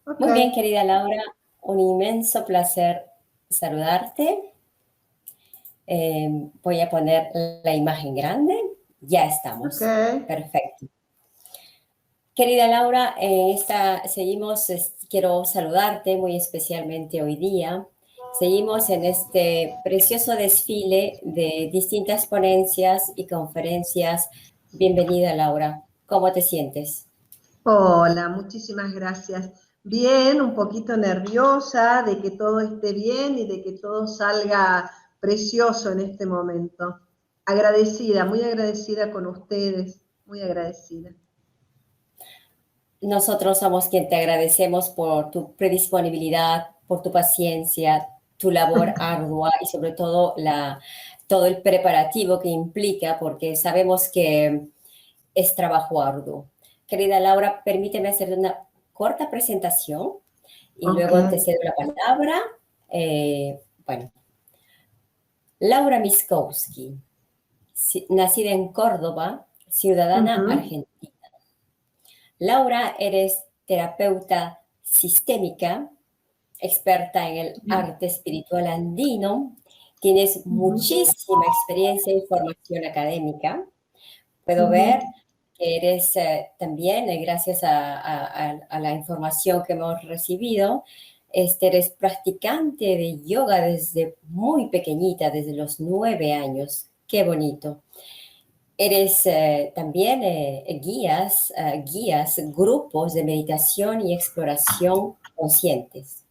Ok, Muy bien, querida Laura, un inmenso placer saludarte. Voy a poner la imagen grande. Ya ok. estamos. Perfecto. Querida Laura, seguimos, quiero saludarte muy especialmente hoy día. Seguimos en este precioso desfile de distintas ponencias y conferencias. Bienvenida, Laura. ¿Cómo te sientes? Hola, muchísimas gracias. Bien, un poquito nerviosa de que todo esté bien y de que todo salga precioso en este momento. Agradecida, muy agradecida con ustedes, muy agradecida. Nosotros somos quien te agradecemos por tu predisponibilidad, por tu paciencia, tu labor ardua y sobre todo todo el preparativo que implica, porque sabemos que es trabajo arduo. Querida Laura, permíteme hacer una corta presentación y Ok. luego te cedo la palabra. Bueno, Laura Miskowski, nacida en Córdoba, ciudadana Ujú, argentina. Laura, eres terapeuta sistémica, experta en el arte espiritual andino, tienes ujú, muchísima experiencia y formación académica. Puedo ujú. ver que eres también, gracias a la información que hemos recibido, eres practicante de yoga desde muy pequeñita, desde los 9 años. Qué bonito. Eres también guías grupos de meditación y exploración conscientes.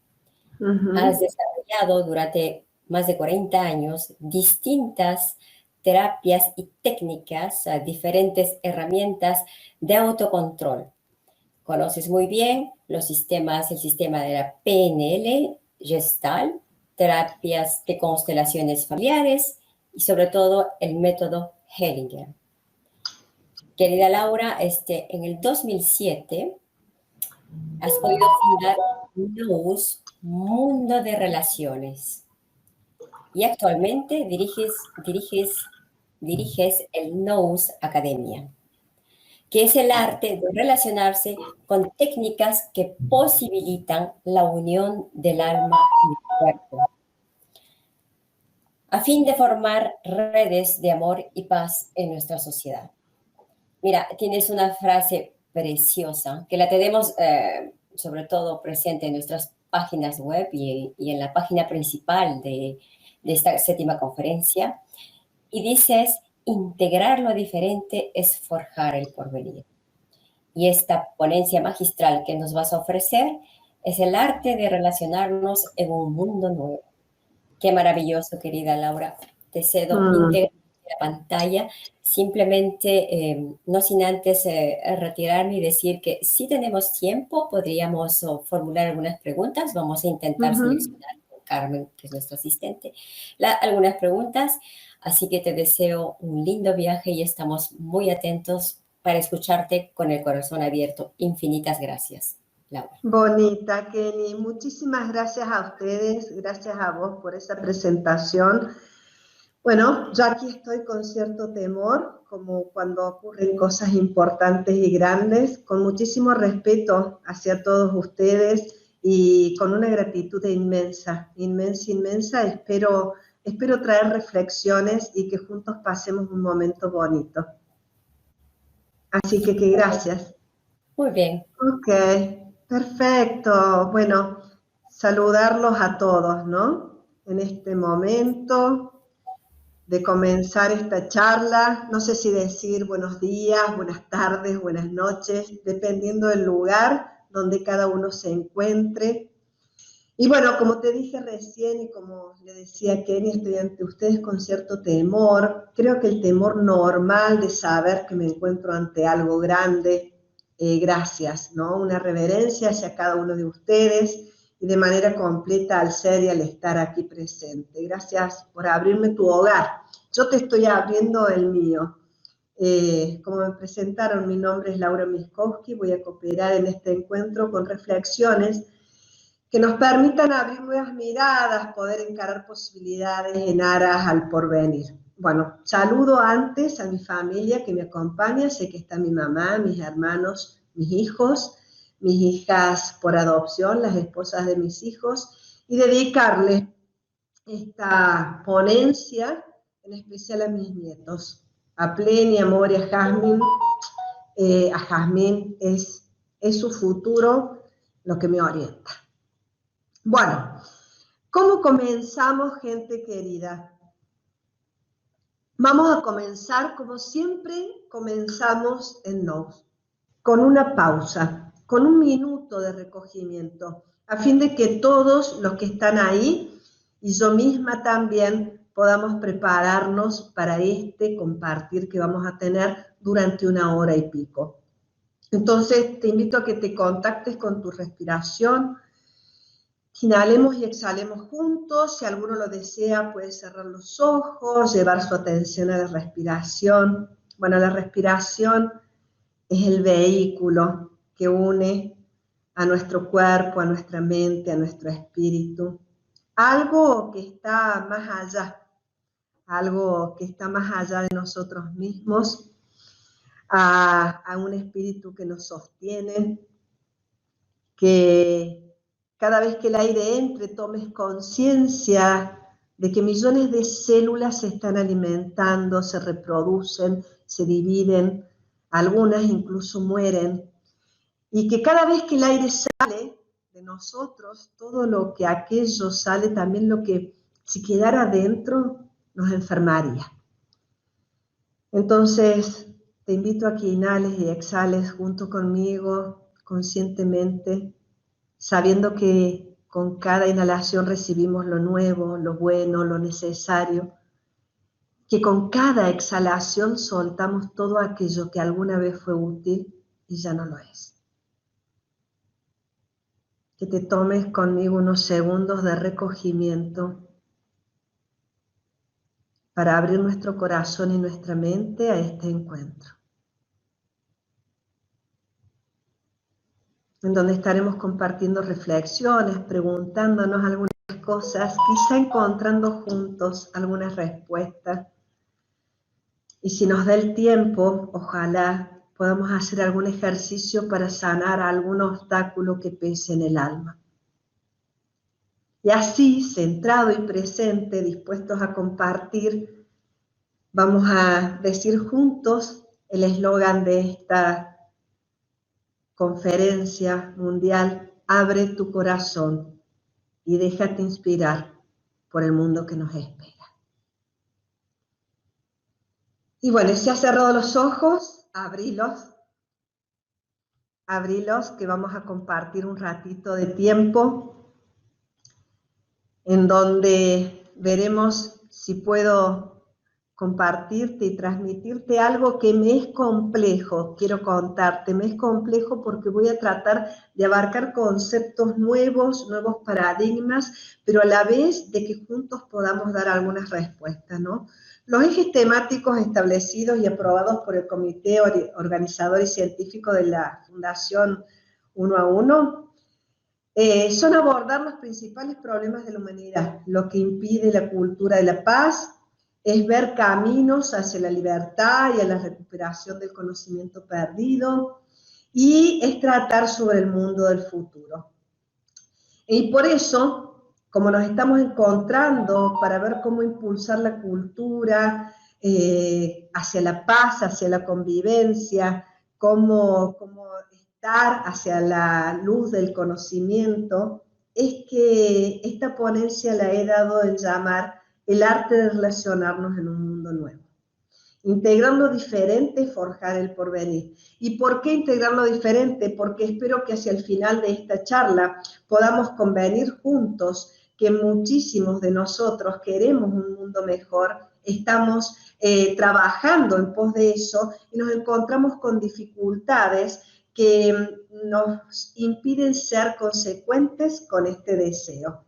Has Ujú, desarrollado durante más de 40 años distintas terapias y técnicas, diferentes herramientas de autocontrol. Conoces muy bien los sistemas, el sistema de la PNL, Gestalt, terapias de constelaciones familiares y sobre todo el método Hellinger. Querida Laura, en el 2007 has podido fundar Nous Mundo de Relaciones y actualmente diriges el Nous Academia, que es el arte de relacionarse con técnicas que posibilitan la unión del alma y del cuerpo, a fin de formar redes de amor y paz en nuestra sociedad. Mira, tienes una frase preciosa que la tenemos sobre todo presente en nuestras páginas web y en la página principal de esta séptima conferencia. Y dices, integrar lo diferente es forjar el porvenir. Y esta ponencia magistral que nos vas a ofrecer es el arte de relacionarnos en un mundo nuevo. Qué maravilloso, querida Laura. Te cedo mm. íntegramente la pantalla. Simplemente, no sin antes retirarme y decir que si tenemos tiempo, podríamos formular algunas preguntas. Vamos a intentar Ujú. seleccionar con Carmen, que es nuestro asistente, algunas preguntas. Así que te deseo un lindo viaje y estamos muy atentos para escucharte con el corazón abierto. Infinitas gracias, Laura. Bonita, Kenny. Muchísimas gracias a ustedes, gracias a vos por esa presentación. Bueno, yo aquí estoy con cierto temor, como cuando ocurren cosas importantes y grandes, con muchísimo respeto hacia todos ustedes y con una gratitud inmensa, inmensa, inmensa. Espero traer reflexiones y que juntos pasemos un momento bonito. Así que gracias. Muy bien. Ok, perfecto. Bueno, saludarlos a todos, ¿no? En este momento de comenzar esta charla, no sé si decir buenos días, buenas tardes, buenas noches, dependiendo del lugar donde cada uno se encuentre. Y bueno, como te dije recién y como le decía a Kenny, estoy ante ustedes con cierto temor. Creo que el temor normal de saber que me encuentro ante algo grande. Gracias, ¿no? Una reverencia hacia cada uno de ustedes y de manera completa al ser y al estar aquí presente. Gracias por abrirme tu hogar. Yo te estoy abriendo el mío. Como me presentaron, mi nombre es Laura Miskowski, voy a cooperar en este encuentro con reflexiones que nos permitan abrir nuevas miradas, poder encarar posibilidades en aras al porvenir. Bueno, saludo antes a mi familia que me acompaña, sé que está mi mamá, mis hermanos, mis hijos, mis hijas por adopción, las esposas de mis hijos, y dedicarle esta ponencia en especial a mis nietos, a Pleni, a Mori, a Jazmín. A Jazmín es su futuro lo que me orienta. Bueno, ¿cómo comenzamos, gente querida? Vamos a comenzar como siempre comenzamos en Nous, con una pausa, con un minuto de recogimiento, a fin de que todos los que están ahí y yo misma también podamos prepararnos para este compartir que vamos a tener durante 1 hora y pico. Entonces te invito a que te contactes con tu respiración. Inhalemos y exhalemos juntos. Si alguno lo desea, puede cerrar los ojos, llevar su atención a la respiración. Bueno, la respiración es el vehículo que une a nuestro cuerpo, a nuestra mente, a nuestro espíritu. Algo que está más allá, algo que está más allá de nosotros mismos, a un espíritu que nos sostiene, que cada vez que el aire entre tomes conciencia de que millones de células se están alimentando, se reproducen, se dividen, algunas incluso mueren, y que cada vez que el aire sale de nosotros, todo lo que aquello sale, también lo que si quedara adentro nos enfermaría. Entonces te invito a que inhales y exhales junto conmigo, conscientemente, sabiendo que con cada inhalación recibimos lo nuevo, lo bueno, lo necesario, que con cada exhalación soltamos todo aquello que alguna vez fue útil y ya no lo es. Que te tomes conmigo unos segundos de recogimiento para abrir nuestro corazón y nuestra mente a este encuentro, en donde estaremos compartiendo reflexiones, preguntándonos algunas cosas, quizá encontrando juntos algunas respuestas. Y si nos da el tiempo, ojalá podamos hacer algún ejercicio para sanar algún obstáculo que pese en el alma. Y así, centrado y presente, dispuestos a compartir, vamos a decir juntos el eslogan de esta conferencia mundial: abre tu corazón y déjate inspirar por el mundo que nos espera. Y bueno, si has cerrado los ojos, abrilos, que vamos a compartir un ratito de tiempo en donde veremos si puedo compartirte y transmitirte algo que me es complejo. Quiero contarte, me es complejo porque voy a tratar de abarcar conceptos nuevos, nuevos paradigmas, pero a la vez de que juntos podamos dar algunas respuestas, ¿no? Los ejes temáticos establecidos y aprobados por el Comité Organizador y Científico de la Fundación 1 a 1 son abordar los principales problemas de la humanidad, lo que impide la cultura de la paz, es ver caminos hacia la libertad y a la recuperación del conocimiento perdido, y es tratar sobre el mundo del futuro. Y por eso, como nos estamos encontrando para ver cómo impulsar la cultura hacia la paz, hacia la convivencia, cómo estar hacia la luz del conocimiento, es que esta ponencia la he dado en llamar el arte de relacionarnos en un mundo nuevo. Integrar lo diferente, forjar el porvenir. ¿Y por qué integrar lo diferente? Porque espero que hacia el final de esta charla podamos convenir juntos que muchísimos de nosotros queremos un mundo mejor, estamos trabajando en pos de eso y nos encontramos con dificultades que nos impiden ser consecuentes con este deseo.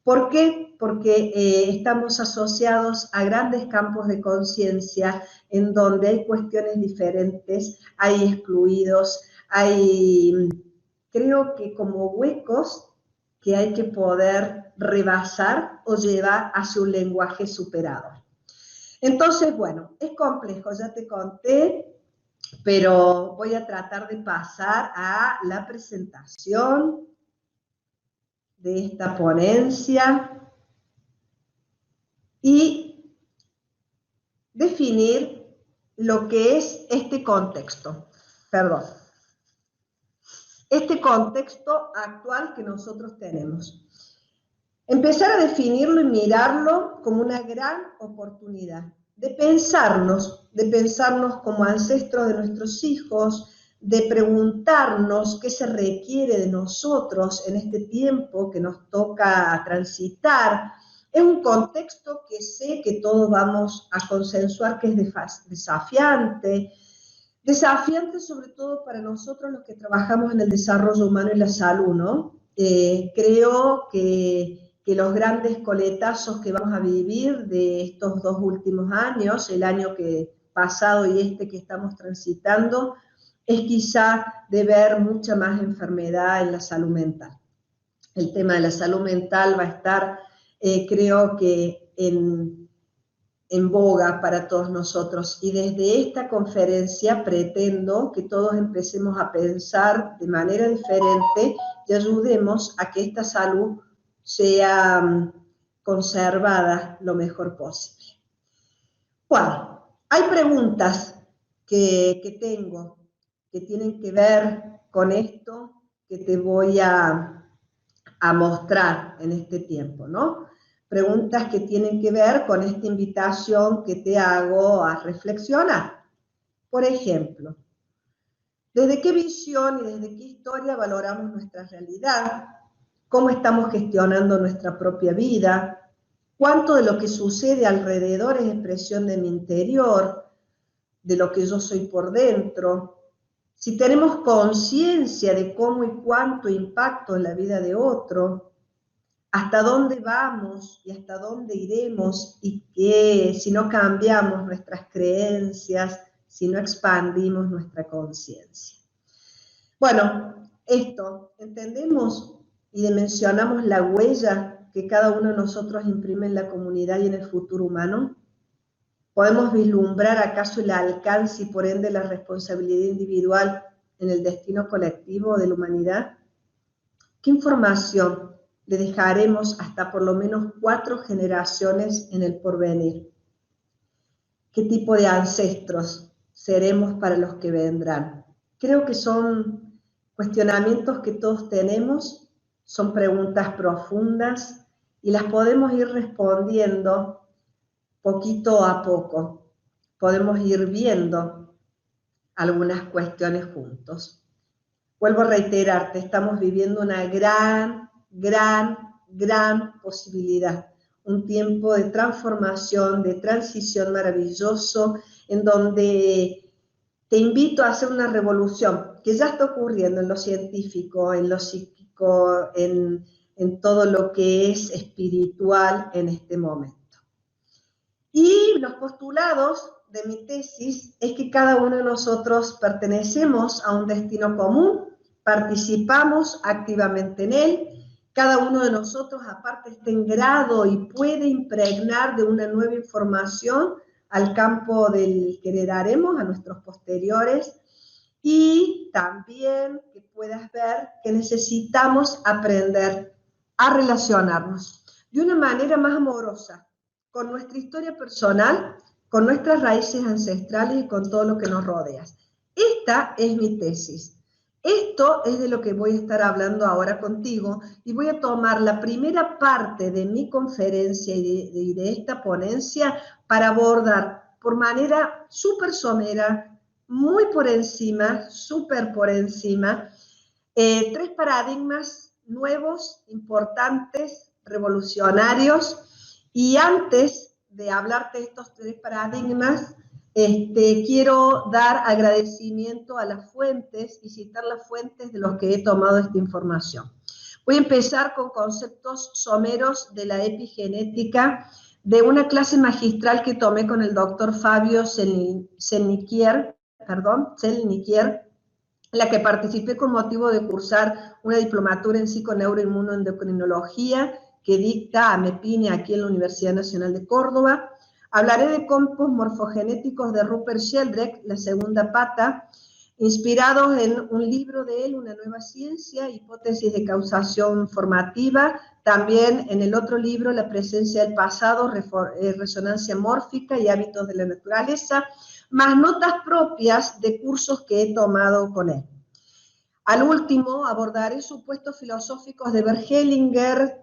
¿Por qué? Porque estamos asociados a grandes campos de conciencia en donde hay cuestiones diferentes, hay excluidos, hay, creo que como huecos que hay que poder rebasar o llevar hacia un lenguaje superado. Entonces, bueno, es complejo, ya te conté, pero voy a tratar de pasar a la presentación de esta ponencia y definir lo que es este contexto, este contexto actual que nosotros tenemos. Empezar a definirlo y mirarlo como una gran oportunidad de pensarnos como ancestros de nuestros hijos, de preguntarnos qué se requiere de nosotros en este tiempo que nos toca transitar. Es un contexto que sé que todos vamos a consensuar que es desafiante sobre todo para nosotros los que trabajamos en el desarrollo humano y la salud, ¿no? Creo que los grandes coletazos que vamos a vivir de estos 2 últimos años, el año pasado y este que estamos transitando, es quizá de ver mucha más enfermedad en la salud mental. El tema de la salud mental va a estar, creo que en boga para todos nosotros. Y desde esta conferencia pretendo que todos empecemos a pensar de manera diferente y ayudemos a que esta salud sea conservada lo mejor posible. Bueno, hay preguntas que tengo que tienen que ver con esto que te voy a mostrar en este tiempo, ¿no? Preguntas que tienen que ver con esta invitación que te hago a reflexionar. Por ejemplo, ¿desde qué visión y desde qué historia valoramos nuestra realidad? ¿Cómo estamos gestionando nuestra propia vida? ¿Cuánto de lo que sucede alrededor es expresión de mi interior, de lo que yo soy por dentro? Si tenemos conciencia de cómo y cuánto impacto en la vida de otro, hasta dónde vamos y hasta dónde iremos y que si no cambiamos nuestras creencias, si no expandimos nuestra conciencia. Bueno, esto, entendemos y dimensionamos la huella que cada uno de nosotros imprime en la comunidad y en el futuro humano. ¿Podemos vislumbrar acaso el alcance y por ende la responsabilidad individual en el destino colectivo de la humanidad? ¿Qué información le dejaremos hasta por lo menos 4 generaciones en el porvenir? ¿Qué tipo de ancestros seremos para los que vendrán? Creo que son cuestionamientos que todos tenemos, son preguntas profundas y las podemos ir respondiendo poquito a poco. Podemos ir viendo algunas cuestiones juntos. Vuelvo a reiterarte, estamos viviendo una gran posibilidad, un tiempo de transformación, de transición maravilloso, en donde te invito a hacer una revolución que ya está ocurriendo en lo científico, en lo psíquico, en todo lo que es espiritual en este momento. Y los postulados de mi tesis es que cada uno de nosotros pertenecemos a un destino común, participamos activamente en él, cada uno de nosotros aparte está en grado y puede impregnar de una nueva información al campo del que heredaremos a nuestros posteriores, y también que puedas ver que necesitamos aprender a relacionarnos de una manera más amorosa con nuestra historia personal, con nuestras raíces ancestrales y con todo lo que nos rodea. Esta es mi tesis. Esto es de lo que voy a estar hablando ahora contigo y voy a tomar la primera parte de mi conferencia y de esta ponencia para abordar por manera súper somera, muy por encima, súper por encima, 3 paradigmas nuevos, importantes, revolucionarios. Y antes de hablarte de estos 3 paradigmas, quiero dar agradecimiento a las fuentes y citar las fuentes de los que he tomado esta información. Voy a empezar con conceptos someros de la epigenética, de una clase magistral que tomé con el doctor Fabio Celniquier, en la que participé con motivo de cursar una diplomatura en psiconeuroinmunoendocrinología que dicta AMEPINE aquí en la Universidad Nacional de Córdoba. Hablaré de campos morfogenéticos de Rupert Sheldrake, la segunda pata, inspirados en un libro de él, Una nueva ciencia, hipótesis de causación formativa, también en el otro libro, La presencia del pasado, resonancia mórfica y hábitos de la naturaleza, más notas propias de cursos que he tomado con él. Al último, abordaré supuestos filosóficos de Bert Hellinger.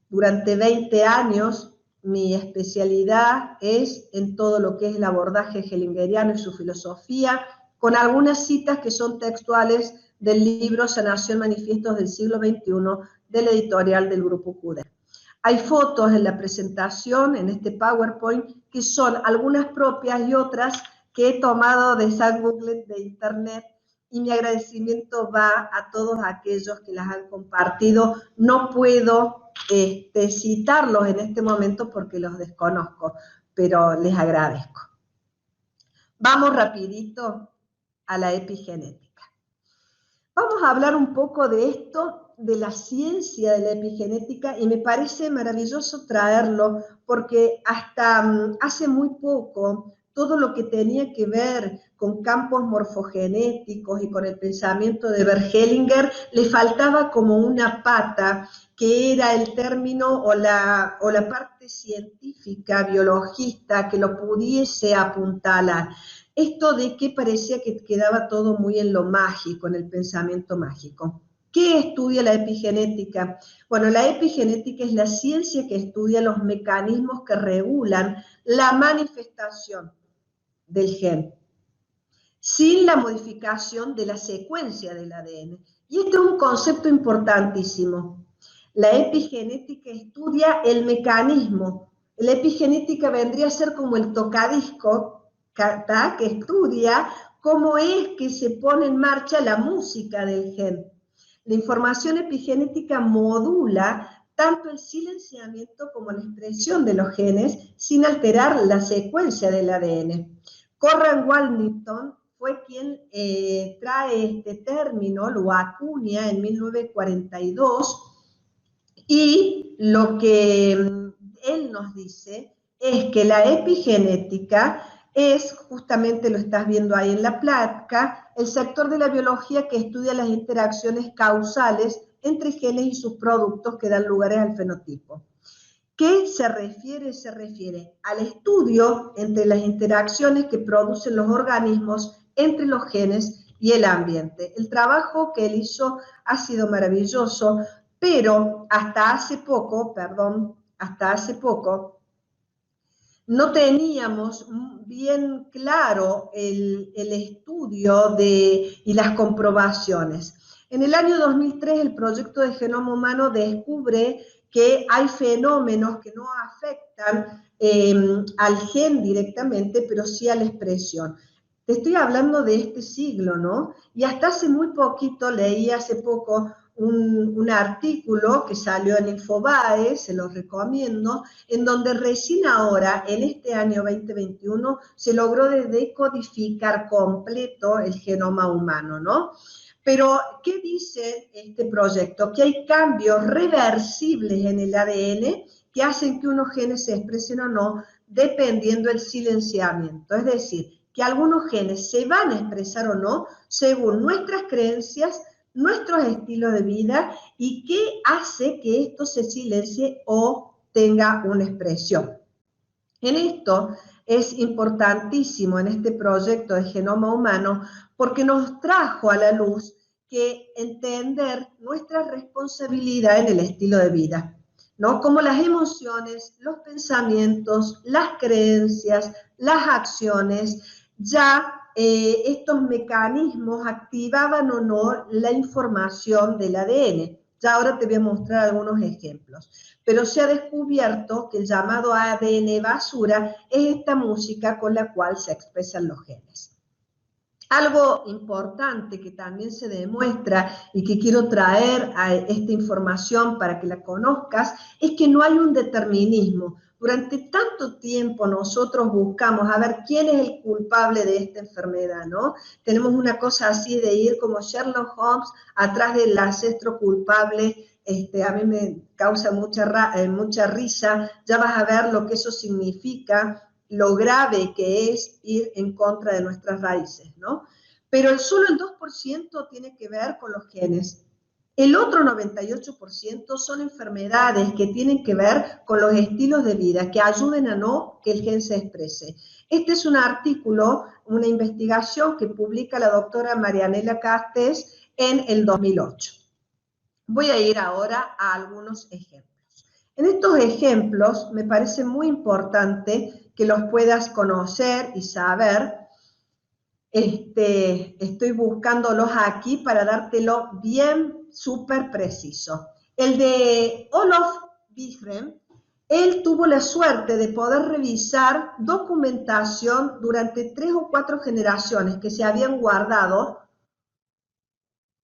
Durante 20 años, mi especialidad es en todo lo que es el abordaje hellingeriano y su filosofía, con algunas citas que son textuales del libro Sanación Manifiestos del siglo XXI, de la editorial del Grupo Cuder. Hay fotos en la presentación, en este PowerPoint, que son algunas propias y otras que he tomado de San Google, de Internet, y mi agradecimiento va a todos aquellos que las han compartido. No puedo citarlos en este momento porque los desconozco, pero les agradezco. Vamos rapidito a la epigenética. Vamos a hablar un poco de esto, de la ciencia de la epigenética, y me parece maravilloso traerlo porque hasta hace muy poco todo lo que tenía que ver con campos morfogenéticos y con el pensamiento de Bert Hellinger le faltaba como una pata, que era el término o la parte científica, biologista, que lo pudiese apuntalar. Esto de que parecía que quedaba todo muy en lo mágico, en el pensamiento mágico. ¿Qué estudia la epigenética? Bueno, la epigenética es la ciencia que estudia los mecanismos que regulan la manifestación del gen, sin la modificación de la secuencia del ADN. Y este es un concepto importantísimo. La epigenética estudia el mecanismo. La epigenética vendría a ser como el tocadisco que estudia cómo es que se pone en marcha la música del gen. La información epigenética modula tanto el silenciamiento como la expresión de los genes sin alterar la secuencia del ADN. Conrad Walmington fue quien trae este término, lo acuña en 1942, y lo que él nos dice es que la epigenética es, justamente lo estás viendo ahí en la placa, el sector de la biología que estudia las interacciones causales entre genes y sus productos que dan lugares al fenotipo. ¿Qué se refiere? Se refiere al estudio entre las interacciones que producen los organismos entre los genes y el ambiente. El trabajo que él hizo ha sido maravilloso, pero hasta hace poco, no teníamos bien claro el estudio y las comprobaciones. En el año 2003, el proyecto de Genoma Humano descubre que hay fenómenos que no afectan al gen directamente, pero sí a la expresión. Te estoy hablando de este siglo, ¿no? Y hasta hace muy poquito, leí hace poco un artículo que salió en Infobae, se los recomiendo, en donde recién ahora, en este año 2021, se logró decodificar completo el genoma humano, ¿no? Pero, ¿qué dice este proyecto? Que hay cambios reversibles en el ADN que hacen que unos genes se expresen o no, dependiendo del silenciamiento. Es decir, que algunos genes se van a expresar o no según nuestras creencias, nuestros estilos de vida y qué hace que esto se silencie o tenga una expresión. En esto es importantísimo en este proyecto de Genoma Humano porque nos trajo a la luz que entender nuestra responsabilidad en el estilo de vida, ¿no? Como las emociones, los pensamientos, las creencias, las acciones, ya estos mecanismos activaban o no la información del ADN. Ya ahora te voy a mostrar algunos ejemplos. Pero se ha descubierto que el llamado ADN basura es esta música con la cual se expresan los genes. Algo importante que también se demuestra y que quiero traer a esta información para que la conozcas es que no hay un determinismo. Durante tanto tiempo nosotros buscamos a ver quién es el culpable de esta enfermedad, ¿no? Tenemos una cosa así de ir como Sherlock Holmes atrás del ancestro culpable. A mí me causa mucha risa, ya vas a ver lo que eso significa. lo grave que es ir en contra de nuestras raíces, ¿no? Pero solo el 2% tiene que ver con los genes. El otro 98% son enfermedades que tienen que ver con los estilos de vida, que ayuden a no que el gen se exprese. Este es un artículo, una investigación que publica la doctora Marianela Castes en el 2008. Voy a ir ahora a algunos ejemplos. En estos ejemplos me parece muy importante que los puedas conocer y saber. Estoy buscándolos aquí para dártelo bien súper preciso. El de Olof Wiström, él tuvo la suerte de poder revisar documentación durante 3 o 4 generaciones que se habían guardado.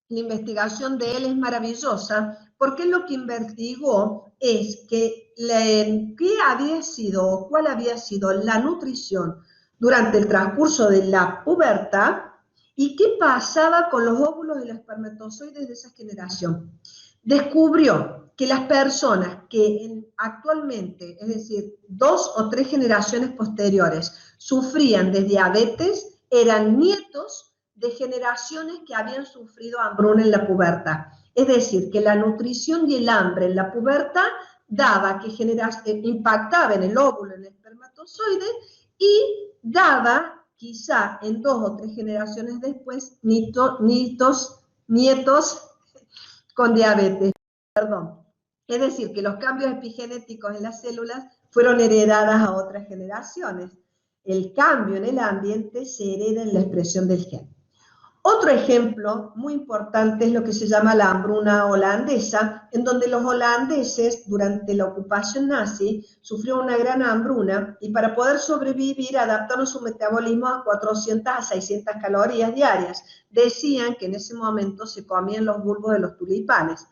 La investigación de él es maravillosa porque lo que investigó es que qué había sido o cuál había sido la nutrición durante el transcurso de la pubertad y qué pasaba con los óvulos y los espermatozoides de esa generación. Descubrió que las personas que actualmente, es decir, 2 o 3 generaciones posteriores, sufrían de diabetes, eran nietos de generaciones que habían sufrido hambruna en la pubertad. Es decir, que la nutrición y el hambre en la pubertad daba que impactaba en el óvulo, en el espermatozoide, y daba, quizá en 2 o 3 generaciones después, nietos con diabetes. Perdón. Es decir, que los cambios epigenéticos en las células fueron heredadas a otras generaciones. El cambio en el ambiente se hereda en la expresión del gen. Otro ejemplo muy importante es lo que se llama la hambruna holandesa, en donde los holandeses durante la ocupación nazi sufrieron una gran hambruna y para poder sobrevivir adaptaron su metabolismo a 400 a 600 calorías diarias. Decían que en ese momento se comían los bulbos de los tulipanes.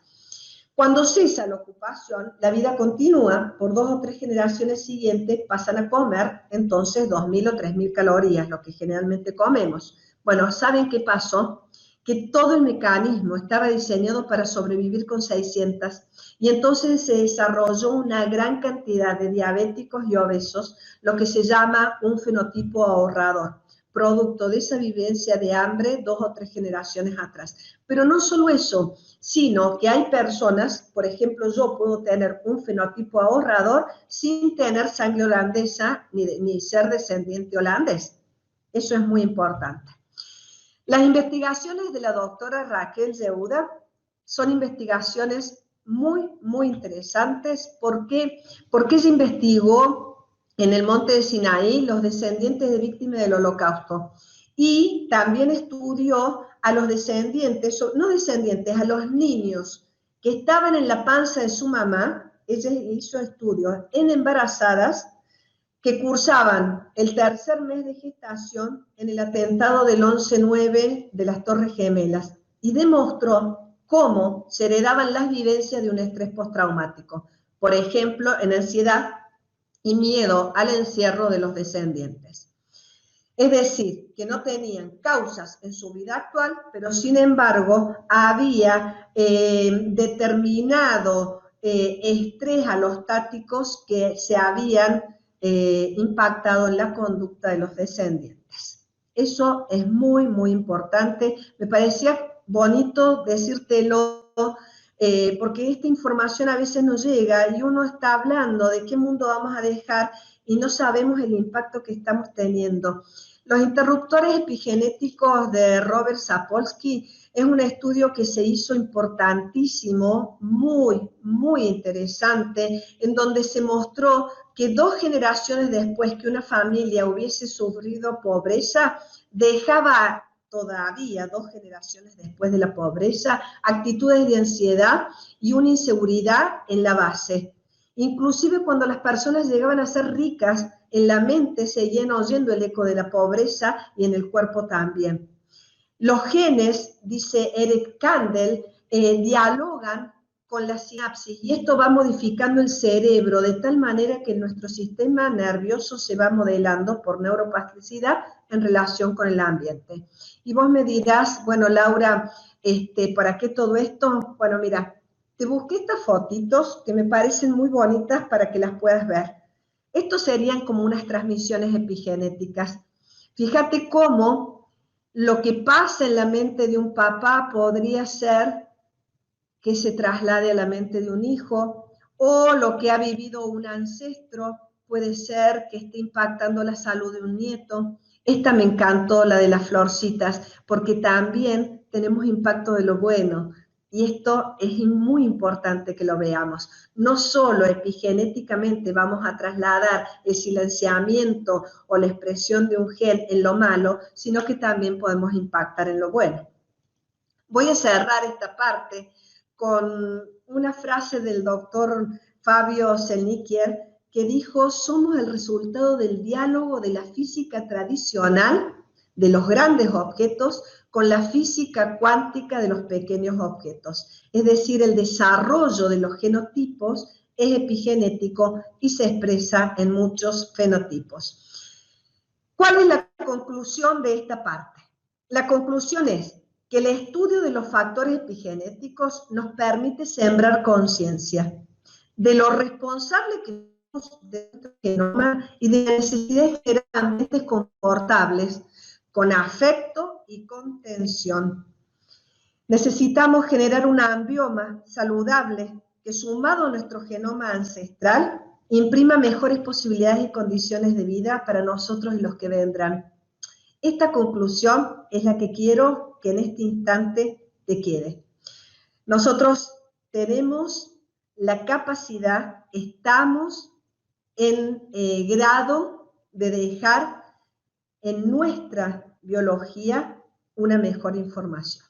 Cuando cesa la ocupación, la vida continúa, por 2 o 3 generaciones siguientes pasan a comer entonces 2.000 o 3.000 calorías, lo que generalmente comemos. Bueno, ¿saben qué pasó? Que todo el mecanismo estaba diseñado para sobrevivir con 600 y entonces se desarrolló una gran cantidad de diabéticos y obesos, lo que se llama un fenotipo ahorrador, producto de esa vivencia de hambre 2 o 3 generaciones atrás. Pero no solo eso, sino que hay personas, por ejemplo, yo puedo tener un fenotipo ahorrador sin tener sangre holandesa ni ser descendiente holandés. Eso es muy importante. Las investigaciones de la doctora Raquel Yehuda son investigaciones muy, muy interesantes. ¿Por qué? Porque ella investigó en el monte de Sinaí los descendientes de víctimas del Holocausto y también estudió a los descendientes, no descendientes, a los niños que estaban en la panza de su mamá. Ella hizo estudios en embarazadas que cursaban el tercer mes de gestación en el atentado del 11/9 de las Torres Gemelas y demostró cómo se heredaban las vivencias de un estrés postraumático, por ejemplo, en ansiedad y miedo al encierro de los descendientes. Es decir, que no tenían causas en su vida actual, pero sin embargo había determinado estrés alostáticos que se habían impactado en la conducta de los descendientes. Eso es muy, muy importante. Me parecía bonito decírtelo porque esta información a veces nos llega y uno está hablando de qué mundo vamos a dejar y no sabemos el impacto que estamos teniendo. Los interruptores epigenéticos de Robert Sapolsky es un estudio que se hizo importantísimo, muy, muy interesante, en donde se mostró que 2 generaciones después que una familia hubiese sufrido pobreza, dejaba todavía 2 generaciones después de la pobreza, actitudes de ansiedad y una inseguridad en la base. Inclusive cuando las personas llegaban a ser ricas, en la mente seguían oyendo el eco de la pobreza y en el cuerpo también. Los genes, dice Eric Kandel, dialogan con la sinapsis y esto va modificando el cerebro de tal manera que nuestro sistema nervioso se va modelando por neuroplasticidad en relación con el ambiente. Y vos me dirás, bueno, Laura, ¿para qué todo esto? Bueno, mira, te busqué estas fotitos que me parecen muy bonitas para que las puedas ver. Estos serían como unas transmisiones epigenéticas. Fíjate cómo lo que pasa en la mente de un papá podría ser que se traslade a la mente de un hijo, o lo que ha vivido un ancestro puede ser que esté impactando la salud de un nieto. Esta me encantó, la de las florcitas, porque también tenemos impacto de lo bueno. Y esto es muy importante que lo veamos. No solo epigenéticamente vamos a trasladar el silenciamiento o la expresión de un gen en lo malo, sino que también podemos impactar en lo bueno. Voy a cerrar esta parte con una frase del doctor Fabio Selnikier que dijo: somos el resultado del diálogo de la física tradicional de los grandes objetos con la física cuántica de los pequeños objetos. Es decir, el desarrollo de los genotipos es epigenético y se expresa en muchos fenotipos. ¿Cuál es la conclusión de esta parte? La conclusión es que el estudio de los factores epigenéticos nos permite sembrar conciencia de lo responsable que somos de nuestro genoma y de la necesidad de generar ambientes confortables, con afecto y contención. Necesitamos generar un ambioma saludable que, sumado a nuestro genoma ancestral, imprima mejores posibilidades y condiciones de vida para nosotros y los que vendrán. Esta conclusión es la que quiero que en este instante te quede. Nosotros tenemos la capacidad, estamos en grado de dejar en nuestra biología una mejor información.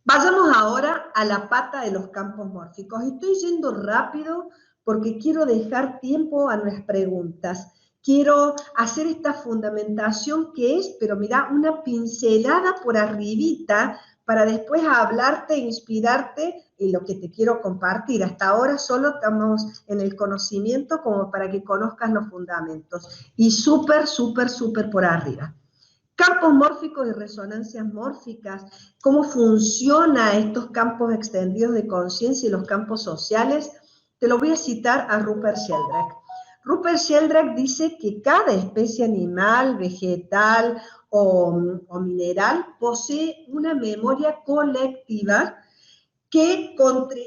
Vayamos ahora a la pata de los campos mórficos. Estoy yendo rápido porque quiero dejar tiempo a nuestras preguntas. Quiero hacer esta fundamentación que es, pero mira, una pincelada por arribita para después hablarte e inspirarte en lo que te quiero compartir. Hasta ahora solo estamos en el conocimiento como para que conozcas los fundamentos. Y súper por arriba. Campos mórficos y resonancias mórficas, cómo funcionan estos campos extendidos de conciencia y los campos sociales, te lo voy a citar a Rupert Sheldrake. Rupert Sheldrake dice que cada especie animal, vegetal o mineral posee una memoria colectiva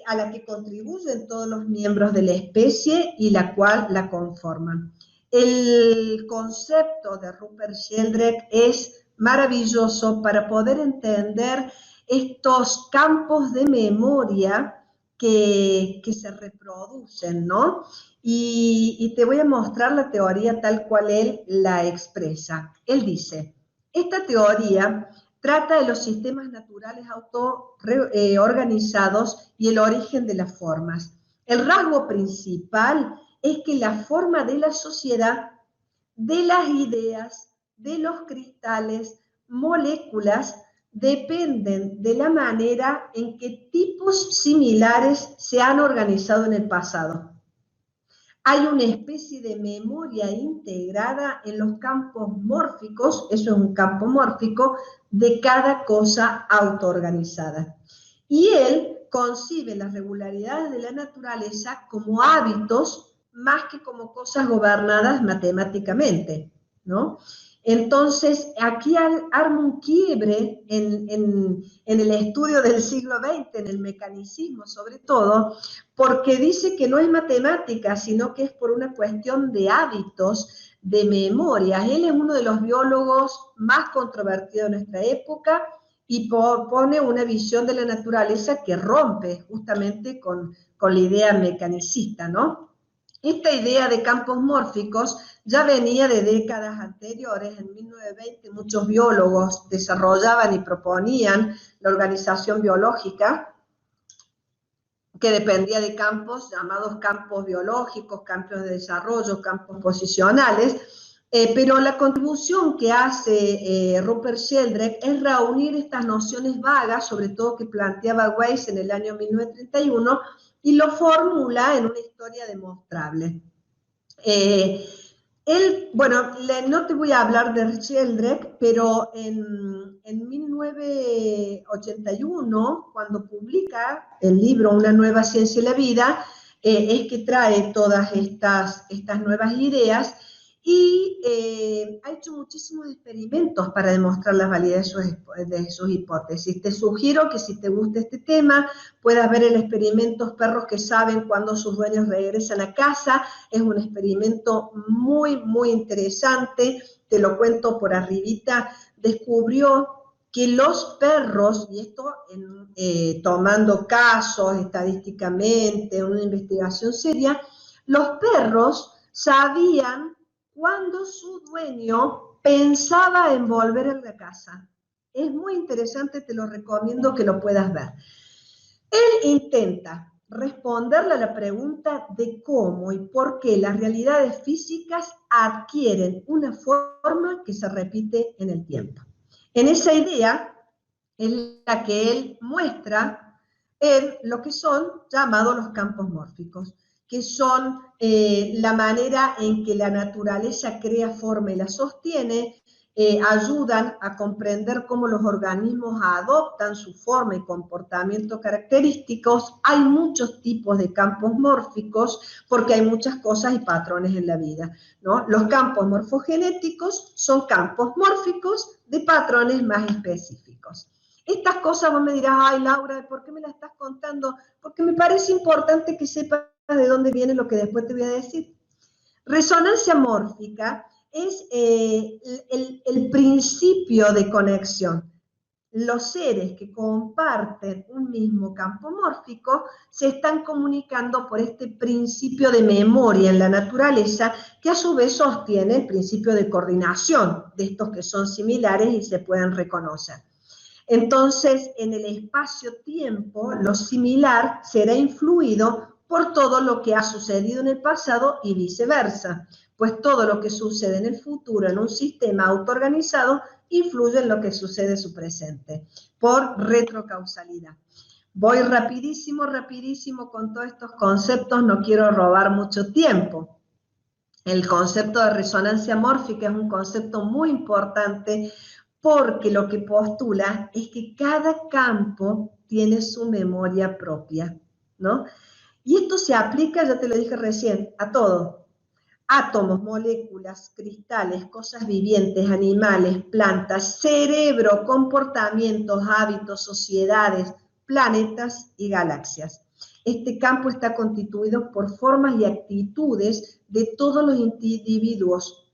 a la que contribuyen todos los miembros de la especie y la cual la conforman. El concepto de Rupert Sheldrake es maravilloso para poder entender estos campos de memoria que se reproducen, ¿no? Y te voy a mostrar la teoría tal cual él la expresa. Él dice: esta teoría trata de los sistemas naturales auto-organizados y el origen de las formas. El rasgo principal es que la forma de la sociedad, de las ideas, de los cristales, moléculas, dependen de la manera en que tipos similares se han organizado en el pasado. Hay una especie de memoria integrada en los campos mórficos, eso es un campo mórfico, de cada cosa autoorganizada. Y él concibe las regularidades de la naturaleza como hábitos más que como cosas gobernadas matemáticamente, ¿no? Entonces, aquí arma un quiebre en el estudio del siglo XX, en el mecanicismo sobre todo, porque dice que no es matemática, sino que es por una cuestión de hábitos, de memorias. Él es uno de los biólogos más controvertidos de nuestra época y pone una visión de la naturaleza que rompe justamente con la idea mecanicista, ¿no? Esta idea de campos mórficos ya venía de décadas anteriores. En 1920 muchos biólogos desarrollaban y proponían la organización biológica, que dependía de campos llamados campos biológicos, campos de desarrollo, campos posicionales, pero la contribución que hace Rupert Sheldrake es reunir estas nociones vagas, sobre todo que planteaba Weiss en el año 1931, y lo formula en una historia demostrable. Bueno, no te voy a hablar de Sheldrake, pero en 1981, cuando publica el libro Una nueva ciencia y la vida, es que trae todas estas nuevas ideas y ha hecho muchísimos experimentos para demostrar la validez de sus hipótesis. Te sugiero que si te gusta este tema, puedas ver el experimento Perros que saben cuándo sus dueños regresan a casa. Es un experimento muy, muy interesante. Te lo cuento por arribita. Descubrió que los perros, y esto tomando casos estadísticamente, una investigación seria, los perros sabían cuando su dueño pensaba en volver a la casa. Es muy interesante, te lo recomiendo que lo puedas ver. Él intenta responderle a la pregunta de cómo y por qué las realidades físicas adquieren una forma que se repite en el tiempo. En esa idea es la que él muestra en lo que son llamados los campos mórficos, que son la manera en que la naturaleza crea forma y la sostiene, ayudan a comprender cómo los organismos adoptan su forma y comportamiento característicos. Hay muchos tipos de campos mórficos porque hay muchas cosas y patrones en la vida, ¿no? Los campos morfogenéticos son campos mórficos de patrones más específicos. Estas cosas vos me dirás, ay Laura, ¿por qué me las estás contando? Porque me parece importante que sepas de dónde viene lo que después te voy a decir. Resonancia mórfica es el principio de conexión. Los seres que comparten un mismo campo mórfico se están comunicando por este principio de memoria en la naturaleza, que a su vez sostiene el principio de coordinación de estos que son similares y se pueden reconocer. Entonces, en el espacio-tiempo, lo similar será influido por todo lo que ha sucedido en el pasado y viceversa, pues todo lo que sucede en el futuro en un sistema autoorganizado influye en lo que sucede en su presente, por retrocausalidad. Voy rapidísimo con todos estos conceptos, no quiero robar mucho tiempo. El concepto de resonancia mórfica es un concepto muy importante porque lo que postula es que cada campo tiene su memoria propia, ¿no? Y esto se aplica, ya te lo dije recién, a todo. Átomos, moléculas, cristales, cosas vivientes, animales, plantas, cerebro, comportamientos, hábitos, sociedades, planetas y galaxias. Este campo está constituido por formas y actitudes de todos los individuos,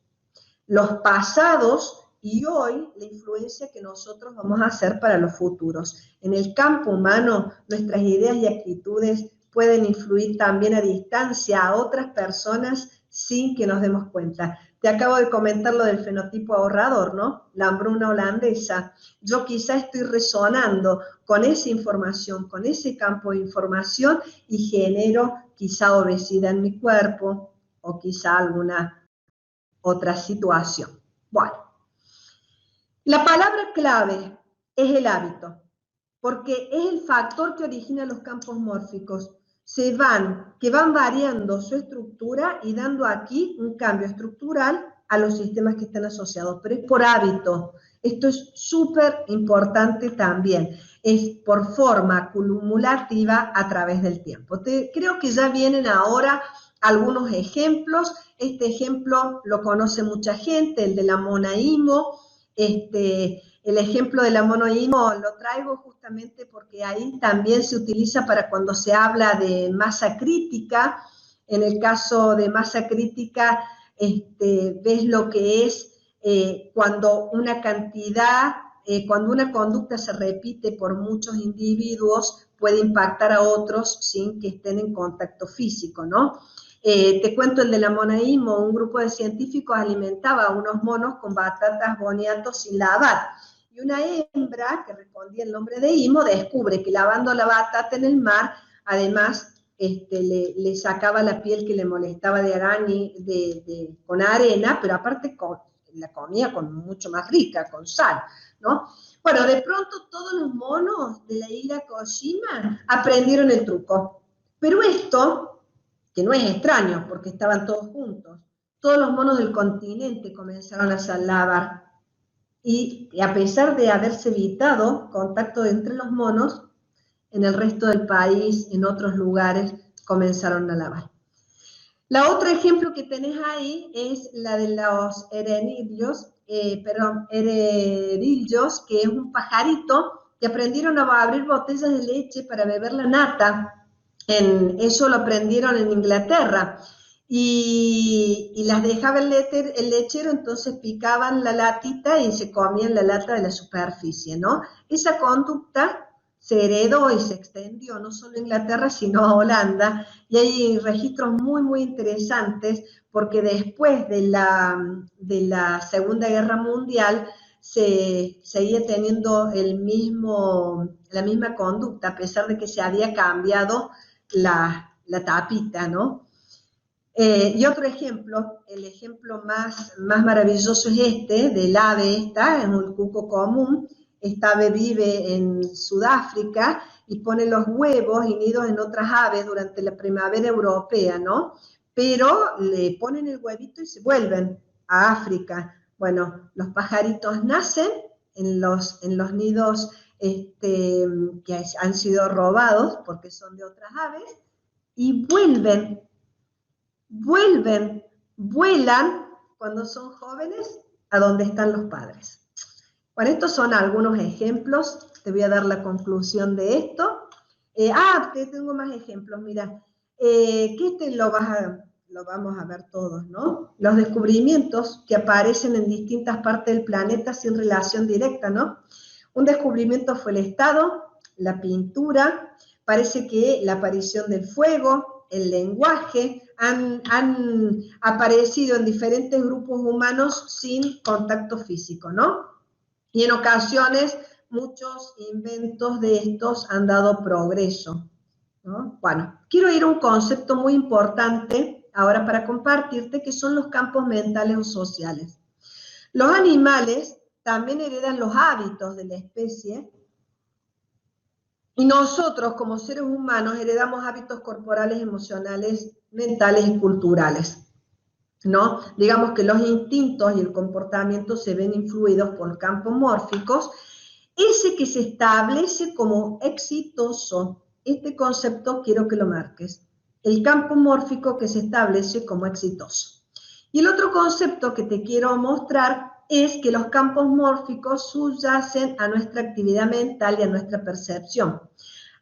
los pasados y hoy la influencia que nosotros vamos a hacer para los futuros. En el campo humano, nuestras ideas y actitudes pueden influir también a distancia a otras personas sin que nos demos cuenta. Te acabo de comentar lo del fenotipo ahorrador, ¿no? La hambruna holandesa. Yo quizá estoy resonando con esa información, con ese campo de información y genero quizá obesidad en mi cuerpo o quizá alguna otra situación. Bueno, la palabra clave es el hábito, porque es el factor que origina los campos mórficos. Que van variando su estructura y dando aquí un cambio estructural a los sistemas que están asociados, pero es por hábito. Esto es súper importante también. Es por forma acumulativa a través del tiempo. Creo que ya vienen ahora algunos ejemplos. Este ejemplo lo conoce mucha gente, el de la Mona Imo. El ejemplo de la Mona Imo lo traigo justamente porque ahí también se utiliza para cuando se habla de masa crítica. En el caso de masa crítica, ves lo que es cuando una cantidad, cuando una conducta se repite por muchos individuos, puede impactar a otros sin que estén en contacto físico, ¿no? Te cuento el de la Mona Imo. Un grupo de científicos alimentaba a unos monos con batatas boniato sin lavar. Y una hembra, que respondía el nombre de Imo, descubre que lavando la batata en el mar, además le sacaba la piel que le molestaba de araña con arena, pero aparte la comía con mucho más rica, con sal, ¿no? Bueno, de pronto todos los monos de la isla Kojima aprendieron el truco. Pero esto, que no es extraño porque estaban todos juntos, todos los monos del continente comenzaron a lavar. Y a pesar de haberse evitado contacto entre los monos, en el resto del país, en otros lugares, comenzaron a lavar. La otro ejemplo que tenés ahí es la de los heredillos, que es un pajarito que aprendieron a abrir botellas de leche para beber la nata. Eso lo aprendieron en Inglaterra. Y las dejaba el lechero, entonces picaban la latita y se comían la lata de la superficie, ¿no? Esa conducta se heredó y se extendió no solo a Inglaterra, sino a Holanda, y hay registros muy, muy interesantes, porque después de la Segunda Guerra Mundial se seguía teniendo la misma conducta, a pesar de que se había cambiado la tapita, ¿no? Y otro ejemplo, el ejemplo más maravilloso es este, del ave esta, es un cuco común. Esta ave vive en Sudáfrica y pone los huevos y nidos en otras aves durante la primavera europea, ¿no? Pero le ponen el huevito y se vuelven a África. Bueno, los pajaritos nacen en los nidos que han sido robados porque son de otras aves y vuelan cuando son jóvenes a donde están los padres. Bueno, estos son algunos ejemplos. Te voy a dar la conclusión de esto. Tengo más ejemplos, mira. Que lo vamos a ver todos, ¿no? Los descubrimientos que aparecen en distintas partes del planeta sin relación directa, ¿no? Un descubrimiento fue el estado, la pintura, parece que la aparición del fuego, el lenguaje, han aparecido en diferentes grupos humanos sin contacto físico, ¿no? Y en ocasiones muchos inventos de estos han dado progreso, ¿no? Bueno, quiero ir a un concepto muy importante ahora para compartirte, que son los campos mentales o sociales. Los animales también heredan los hábitos de la especie, y nosotros, como seres humanos, heredamos hábitos corporales, emocionales, mentales y culturales, ¿no? Digamos que los instintos y el comportamiento se ven influidos por campos mórficos. Ese que se establece como exitoso, este concepto quiero que lo marques. El campo mórfico que se establece como exitoso. Y el otro concepto que te quiero mostrar es que los campos mórficos subyacen a nuestra actividad mental y a nuestra percepción.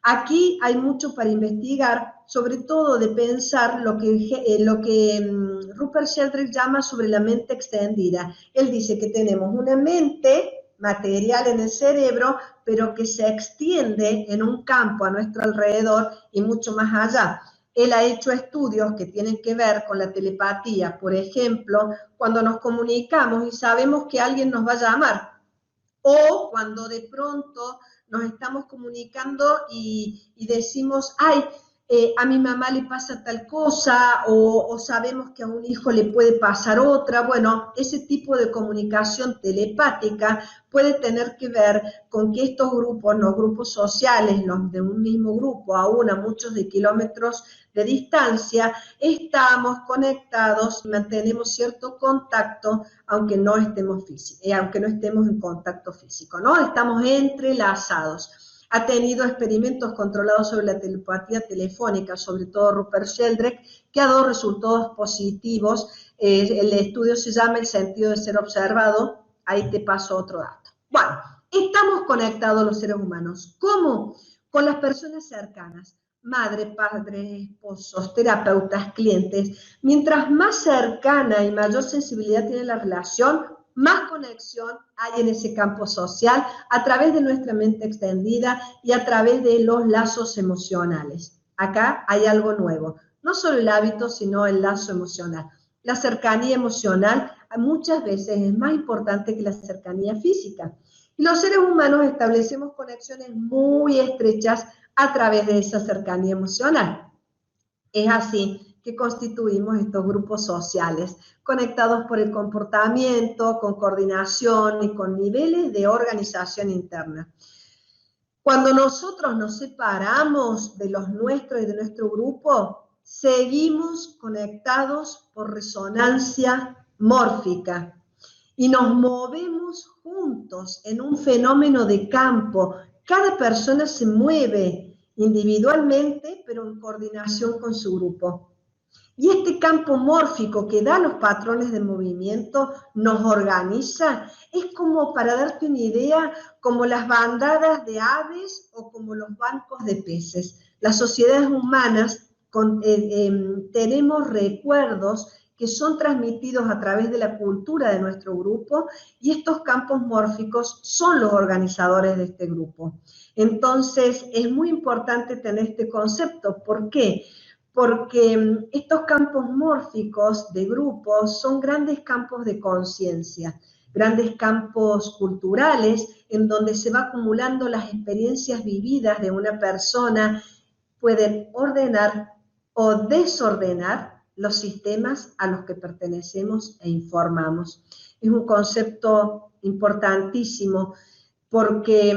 Aquí hay mucho para investigar, sobre todo de pensar lo que Rupert Sheldrake llama sobre la mente extendida. Él dice que tenemos una mente material en el cerebro, pero que se extiende en un campo a nuestro alrededor y mucho más allá. Él ha hecho estudios que tienen que ver con la telepatía, por ejemplo, cuando nos comunicamos y sabemos que alguien nos va a llamar, o cuando de pronto nos estamos comunicando y decimos, a mi mamá le pasa tal cosa, o sabemos que a un hijo le puede pasar otra. Bueno, ese tipo de comunicación telepática puede tener que ver con que estos grupos, los grupos sociales, los de un mismo grupo, aún a muchos de kilómetros de distancia, estamos conectados y mantenemos cierto contacto, aunque no estemos en contacto físico, ¿no? Estamos entrelazados. Ha tenido experimentos controlados sobre la telepatía telefónica, sobre todo Rupert Sheldrake, que ha dado resultados positivos. El estudio se llama El sentido de ser observado. Ahí te paso otro dato. Bueno, estamos conectados los seres humanos. ¿Cómo? Con las personas cercanas. Madre, padre, esposos, terapeutas, clientes. Mientras más cercana y mayor sensibilidad tiene la relación, más conexión hay en ese campo social a través de nuestra mente extendida y a través de los lazos emocionales. Acá hay algo nuevo, no solo el hábito, sino el lazo emocional. La cercanía emocional muchas veces es más importante que la cercanía física. Y los seres humanos establecemos conexiones muy estrechas a través de esa cercanía emocional. Es así que constituimos estos grupos sociales, conectados por el comportamiento, con coordinación y con niveles de organización interna. Cuando nosotros nos separamos de los nuestros y de nuestro grupo, seguimos conectados por resonancia mórfica y nos movemos juntos en un fenómeno de campo. Cada persona se mueve individualmente, pero en coordinación con su grupo. Y este campo mórfico que da los patrones de movimiento nos organiza, es como, para darte una idea, como las bandadas de aves o como los bancos de peces. Las sociedades humanas tenemos recuerdos que son transmitidos a través de la cultura de nuestro grupo, y estos campos mórficos son los organizadores de este grupo. Entonces, es muy importante tener este concepto. ¿Por qué? Porque estos campos mórficos de grupos son grandes campos de conciencia, grandes campos culturales en donde se va acumulando las experiencias vividas de una persona, pueden ordenar o desordenar los sistemas a los que pertenecemos e informamos. Es un concepto importantísimo porque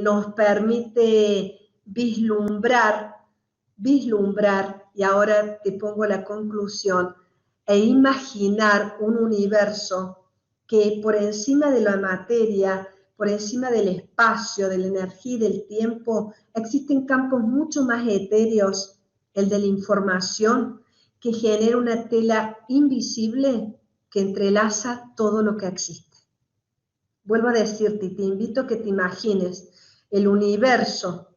nos permite vislumbrar, y ahora te pongo la conclusión, e imaginar un universo que por encima de la materia, por encima del espacio, de la energía y del tiempo, existen campos mucho más etéreos, el de la información, que genera una tela invisible que entrelaza todo lo que existe. Vuelvo a decirte, y te invito a que te imagines el universo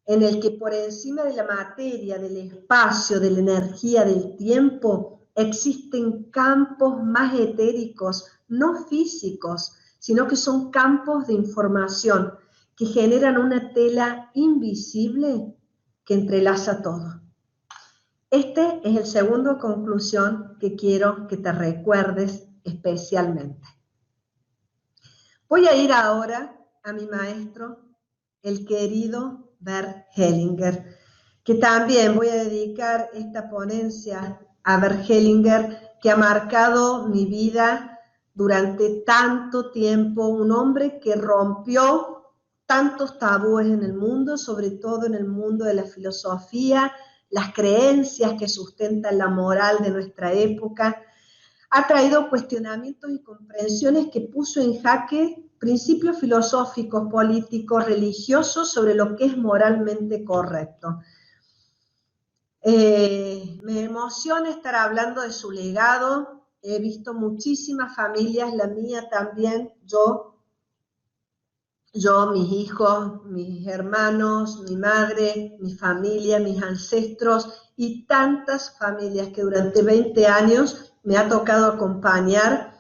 en el que por encima de la materia, del espacio, de la energía, del tiempo, existen campos más etéricos, no físicos, sino que son campos de información que generan una tela invisible que entrelaza todo. Este es el segundo conclusión que quiero que te recuerdes especialmente. Voy a ir ahora a mi maestro, el querido Bert Hellinger, que también voy a dedicar esta ponencia a Bert Hellinger, que ha marcado mi vida durante tanto tiempo, un hombre que rompió tantos tabúes en el mundo, sobre todo en el mundo de la filosofía, las creencias que sustentan la moral de nuestra época. Ha traído cuestionamientos y comprensiones que puso en jaque principios filosóficos, políticos, religiosos sobre lo que es moralmente correcto. Me emociona estar hablando de su legado. He visto muchísimas familias, la mía también, yo, mis hijos, mis hermanos, mi madre, mi familia, mis ancestros y tantas familias que durante 20 años me ha tocado acompañar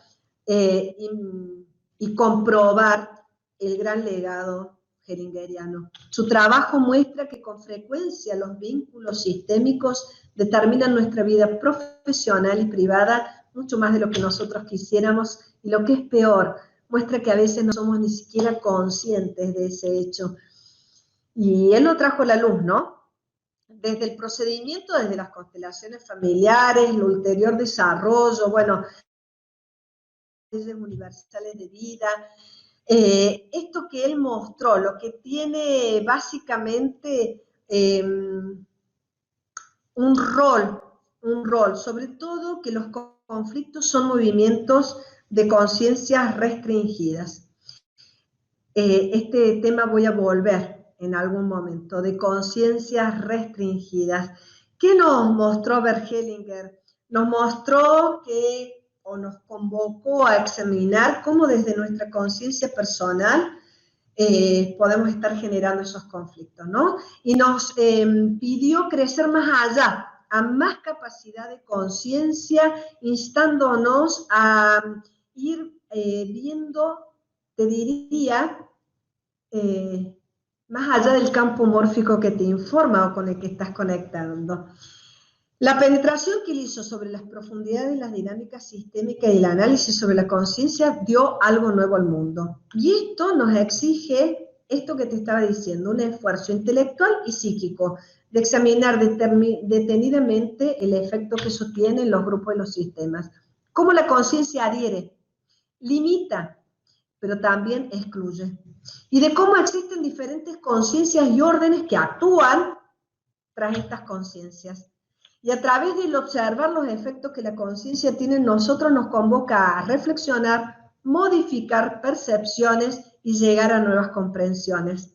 y comprobar el gran legado hellingeriano. Su trabajo muestra que con frecuencia los vínculos sistémicos determinan nuestra vida profesional y privada mucho más de lo que nosotros quisiéramos, y lo que es peor, muestra que a veces no somos ni siquiera conscientes de ese hecho. Y él lo trajo a la luz, ¿no? Desde el procedimiento, desde las constelaciones familiares, el ulterior desarrollo, bueno, leyes universales de vida, esto que él mostró, lo que tiene básicamente un rol, sobre todo que los conflictos son movimientos de conciencias restringidas. Este tema voy a volver en algún momento, de conciencias restringidas. ¿Qué nos mostró Bert Hellinger? Nos mostró que, o nos convocó a examinar cómo desde nuestra conciencia personal podemos estar generando esos conflictos, ¿no? Y nos pidió crecer más allá, a más capacidad de conciencia, instándonos a ir viendo, te diría, más allá del campo mórfico que te informa o con el que estás conectando. La penetración que él hizo sobre las profundidades de las dinámicas sistémicas y el análisis sobre la conciencia dio algo nuevo al mundo. Y esto nos exige, esto que te estaba diciendo, un esfuerzo intelectual y psíquico de examinar detenidamente el efecto que eso tiene en los grupos y los sistemas. Cómo la conciencia adhiere, limita, pero también excluye. Y de cómo existen diferentes conciencias y órdenes que actúan tras estas conciencias. Y a través del observar los efectos que la conciencia tiene en nosotros, nos convoca a reflexionar, modificar percepciones y llegar a nuevas comprensiones.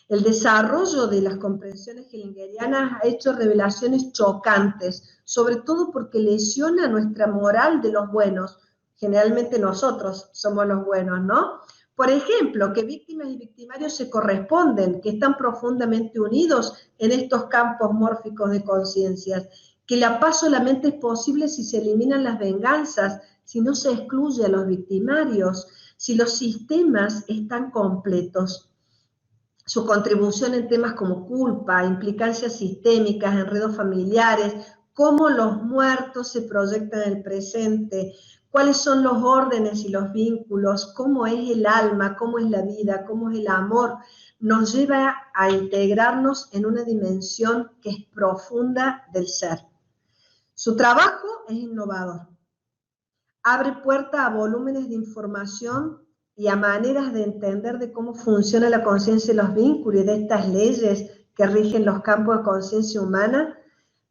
El desarrollo de las comprensiones hellingerianas ha hecho revelaciones chocantes, sobre todo porque lesiona nuestra moral de los buenos. Generalmente nosotros somos los buenos, ¿no? Por ejemplo, que víctimas y victimarios se corresponden, que están profundamente unidos en estos campos mórficos de conciencias, que la paz solamente es posible si se eliminan las venganzas, si no se excluye a los victimarios, si los sistemas están completos. Su contribución en temas como culpa, implicancias sistémicas, enredos familiares, cómo los muertos se proyectan en el presente, cuáles son los órdenes y los vínculos, cómo es el alma, cómo es la vida, cómo es el amor, nos lleva a integrarnos en una dimensión que es profunda del ser. Su trabajo es innovador. Abre puerta a volúmenes de información y a maneras de entender de cómo funciona la conciencia y los vínculos y de estas leyes que rigen los campos de conciencia humana,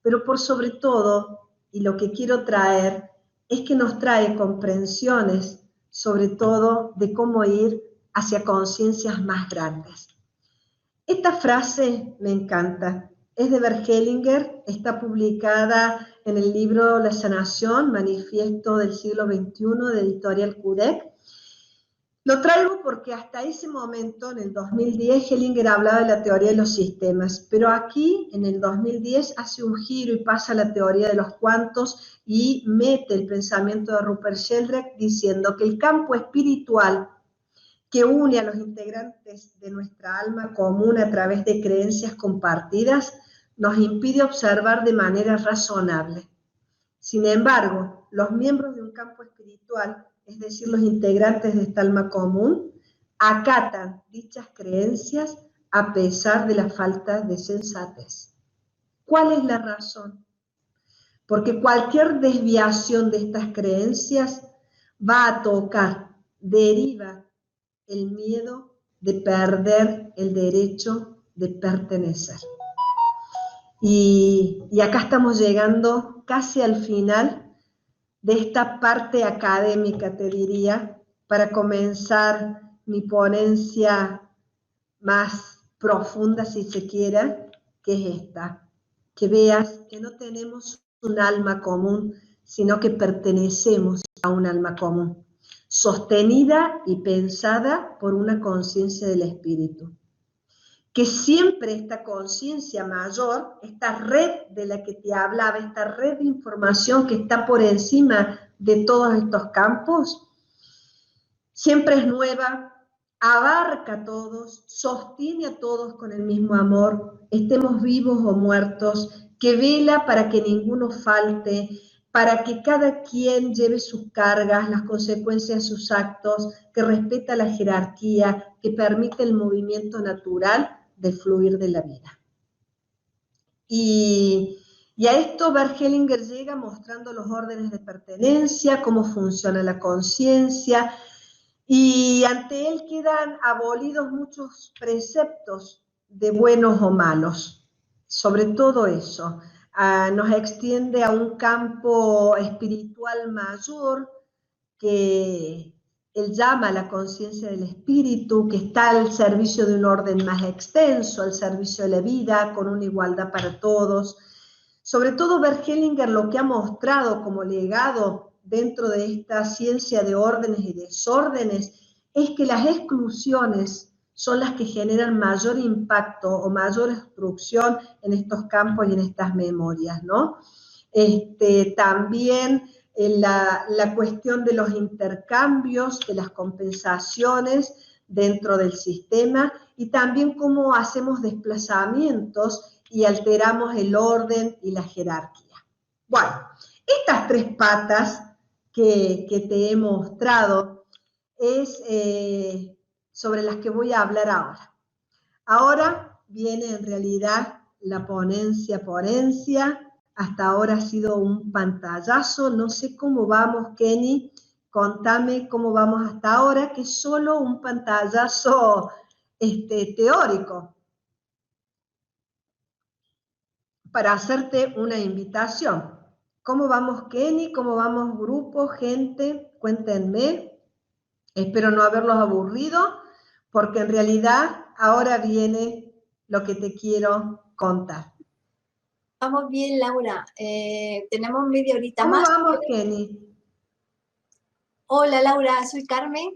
pero por sobre todo, y lo que quiero traer, es que nos trae comprensiones, sobre todo, de cómo ir hacia conciencias más grandes. Esta frase me encanta. Es de Bert Hellinger, está publicada en el libro La Sanación, Manifiesto del siglo XXI de Editorial Cudec. Lo traigo porque hasta ese momento, en el 2010, Hellinger hablaba de la teoría de los sistemas, pero aquí, en el 2010, hace un giro y pasa a la teoría de los cuantos y mete el pensamiento de Rupert Sheldrake diciendo que el campo espiritual que une a los integrantes de nuestra alma común a través de creencias compartidas, nos impide observar de manera razonable. Sin embargo, los miembros de un campo espiritual, es decir, los integrantes de esta alma común, acatan dichas creencias a pesar de la falta de sensatez. ¿Cuál es la razón? Porque cualquier desviación de estas creencias va a tocar, deriva el miedo de perder el derecho de pertenecer. Y acá estamos llegando casi al final de esta parte académica, te diría, para comenzar mi ponencia más profunda, si se quiera, que es esta. Que veas que no tenemos un alma común, sino que pertenecemos a un alma común, sostenida y pensada por una conciencia del espíritu. Que siempre esta conciencia mayor, esta red de la que te hablaba, esta red de información que está por encima de todos estos campos, siempre es nueva, abarca a todos, sostiene a todos con el mismo amor, estemos vivos o muertos, que vela para que ninguno falte, para que cada quien lleve sus cargas, las consecuencias de sus actos, que respeta la jerarquía, que permite el movimiento natural del fluir de la vida. Y a esto Bert Hellinger llega mostrando los órdenes de pertenencia, cómo funciona la conciencia, y ante él quedan abolidos muchos preceptos de buenos o malos. Sobre todo eso, nos extiende a un campo espiritual mayor que él llama la conciencia del espíritu, que está al servicio de un orden más extenso, al servicio de la vida, con una igualdad para todos. Sobre todo Bert Hellinger lo que ha mostrado como legado dentro de esta ciencia de órdenes y desórdenes es que las exclusiones son las que generan mayor impacto o mayor destrucción en estos campos y en estas memorias, ¿no? También la cuestión de los intercambios, de las compensaciones dentro del sistema y también cómo hacemos desplazamientos y alteramos el orden y la jerarquía. Bueno, estas tres patas que te he mostrado es sobre las que voy a hablar ahora. Ahora viene en realidad la ponencia. Hasta ahora ha sido un pantallazo, no sé cómo vamos, Kenny, contame cómo vamos hasta ahora, que es solo un pantallazo teórico, para hacerte una invitación. ¿Cómo vamos, Kenny? ¿Cómo vamos, grupo, gente? Cuéntenme. Espero no haberlos aburrido, porque en realidad ahora viene lo que te quiero contar. Vamos bien, Laura. Tenemos media horita ¿Cómo más. vamos, Kenny? Hola, Laura, soy Carmen.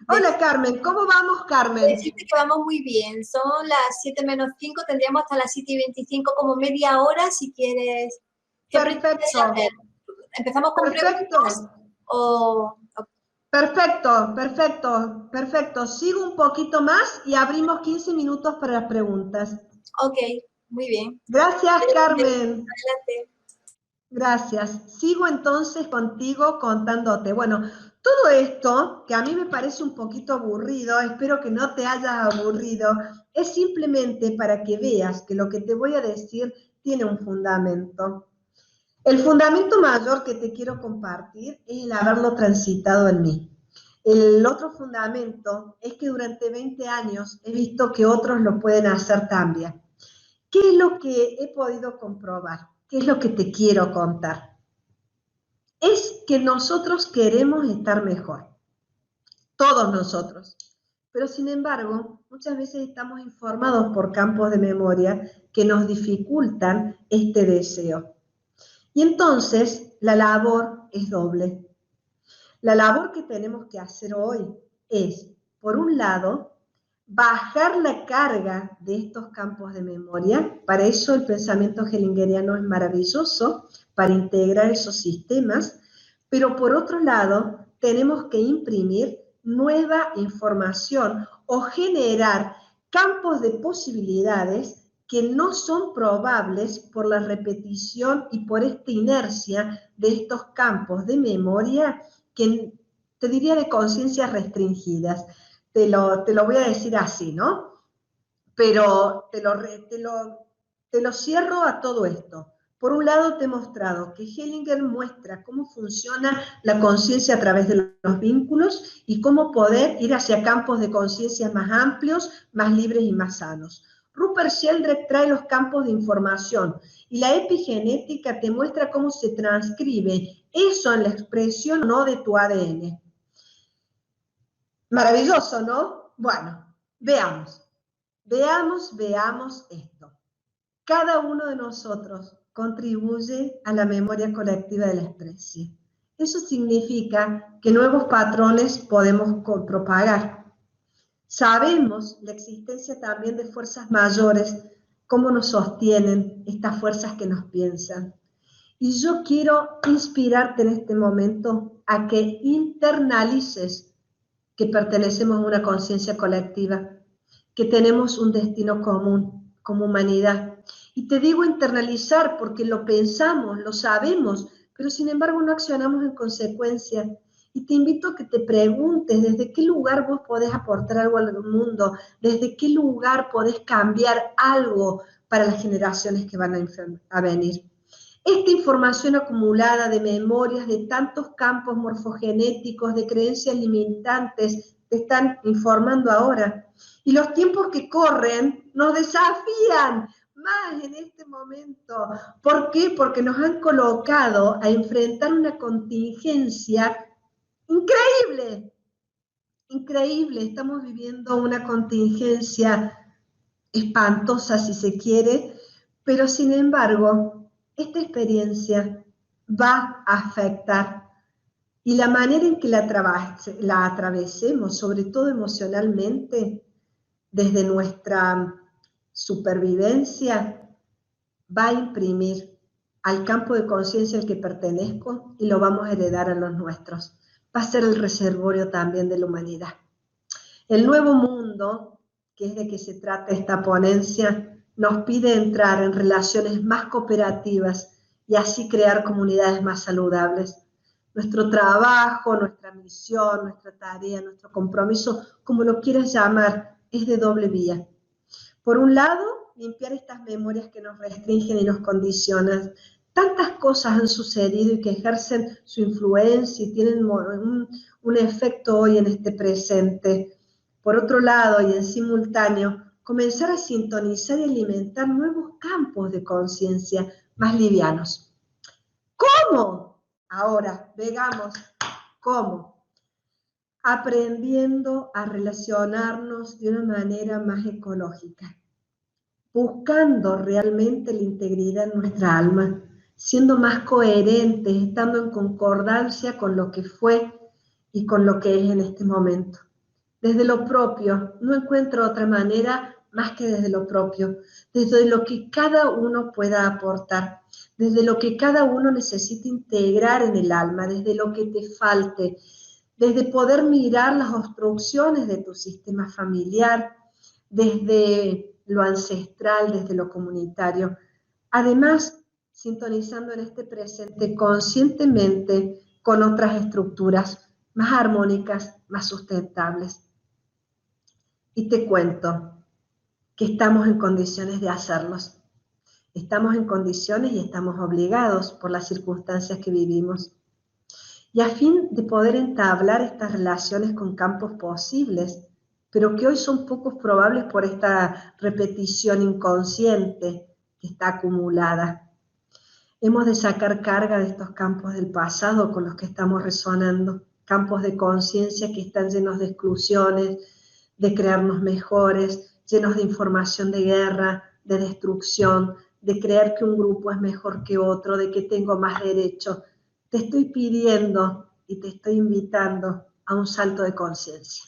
Hola, Carmen. ¿Cómo vamos, Carmen? Decirte que vamos muy bien. Son las 7 menos 5, tendríamos hasta las 7:25 como media hora, si quieres. Perfecto. ¿Empezamos con preguntas? Perfecto. Sigo un poquito más y abrimos 15 minutos para las preguntas. Ok, muy bien. Gracias, Carmen. Adelante. Gracias. Sigo entonces contigo contándote. Bueno, todo esto, que a mí me parece un poquito aburrido, espero que no te hayas aburrido, es simplemente para que veas que lo que te voy a decir tiene un fundamento. El fundamento mayor que te quiero compartir es el haberlo transitado en mí. El otro fundamento es que durante 20 años he visto que otros lo pueden hacer también. ¿Qué es lo que he podido comprobar? ¿Qué es lo que te quiero contar? Es que nosotros queremos estar mejor, todos nosotros, pero sin embargo, muchas veces estamos informados por campos de memoria que nos dificultan este deseo. Y entonces la labor es doble. La labor que tenemos que hacer hoy es, por un lado, bajar la carga de estos campos de memoria. Para eso el pensamiento hellingeriano es maravilloso, para integrar esos sistemas, pero por otro lado, tenemos que imprimir nueva información o generar campos de posibilidades que no son probables por la repetición y por esta inercia de estos campos de memoria que te diría de conciencias restringidas. Te lo voy a decir así, ¿no? Pero te lo cierro a todo esto. Por un lado te he mostrado que Hellinger muestra cómo funciona la conciencia a través de los vínculos y cómo poder ir hacia campos de conciencia más amplios, más libres y más sanos. Rupert Sheldrake trae los campos de información y la epigenética te muestra cómo se transcribe eso en la expresión no de tu ADN. Maravilloso, ¿no? Bueno, veamos esto. Cada uno de nosotros contribuye a la memoria colectiva de la especie. Eso significa que nuevos patrones podemos propagar. Sabemos la existencia también de fuerzas mayores, cómo nos sostienen estas fuerzas que nos piensan. Y yo quiero inspirarte en este momento a que internalices que pertenecemos a una conciencia colectiva, que tenemos un destino común como humanidad. Y te digo internalizar porque lo pensamos, lo sabemos, pero sin embargo no accionamos en consecuencia. Y te invito a que te preguntes desde qué lugar vos podés aportar algo al mundo, desde qué lugar podés cambiar algo para las generaciones que van a venir. Esta información acumulada de memorias de tantos campos morfogenéticos, de creencias limitantes, te están informando ahora. Y los tiempos que corren nos desafían más en este momento. ¿Por qué? Porque nos han colocado a enfrentar una contingencia increíble. Increíble. Estamos viviendo una contingencia espantosa, si se quiere, pero sin embargo, esta experiencia va a afectar y la manera en que la atravesemos, sobre todo emocionalmente, desde nuestra supervivencia, va a imprimir al campo de conciencia al que pertenezco y lo vamos a heredar a los nuestros. Va a ser el reservorio también de la humanidad. El nuevo mundo, que es de que se trata esta ponencia, nos pide entrar en relaciones más cooperativas y así crear comunidades más saludables. Nuestro trabajo, nuestra misión, nuestra tarea, nuestro compromiso, como lo quieras llamar, es de doble vía. Por un lado, limpiar estas memorias que nos restringen y nos condicionan. Tantas cosas han sucedido y que ejercen su influencia y tienen un efecto hoy en este presente. Por otro lado, y en simultáneo, comenzar a sintonizar y alimentar nuevos campos de conciencia más livianos. ¿Cómo? Ahora, veamos cómo. aprendiendo a relacionarnos de una manera más ecológica, buscando realmente la integridad en nuestra alma, siendo más coherentes, estando en concordancia con lo que fue y con lo que es en este momento. Desde lo propio, no encuentro otra manera más que desde lo propio, desde lo que cada uno pueda aportar, desde lo que cada uno necesita integrar en el alma, desde lo que te falte, desde poder mirar las obstrucciones de tu sistema familiar, desde lo ancestral, desde lo comunitario. Además, sintonizando en este presente conscientemente con otras estructuras más armónicas, más sustentables. Y te cuento que estamos en condiciones de hacerlos. Estamos en condiciones y estamos obligados por las circunstancias que vivimos. Y a fin de poder entablar estas relaciones con campos posibles, pero que hoy son pocos probables por esta repetición inconsciente que está acumulada. Hemos de sacar carga de estos campos del pasado con los que estamos resonando, campos de conciencia que están llenos de exclusiones, de crearnos mejores, llenos de información de guerra, de destrucción, de creer que un grupo es mejor que otro, de que tengo más derecho. Te estoy pidiendo y te estoy invitando a un salto de conciencia,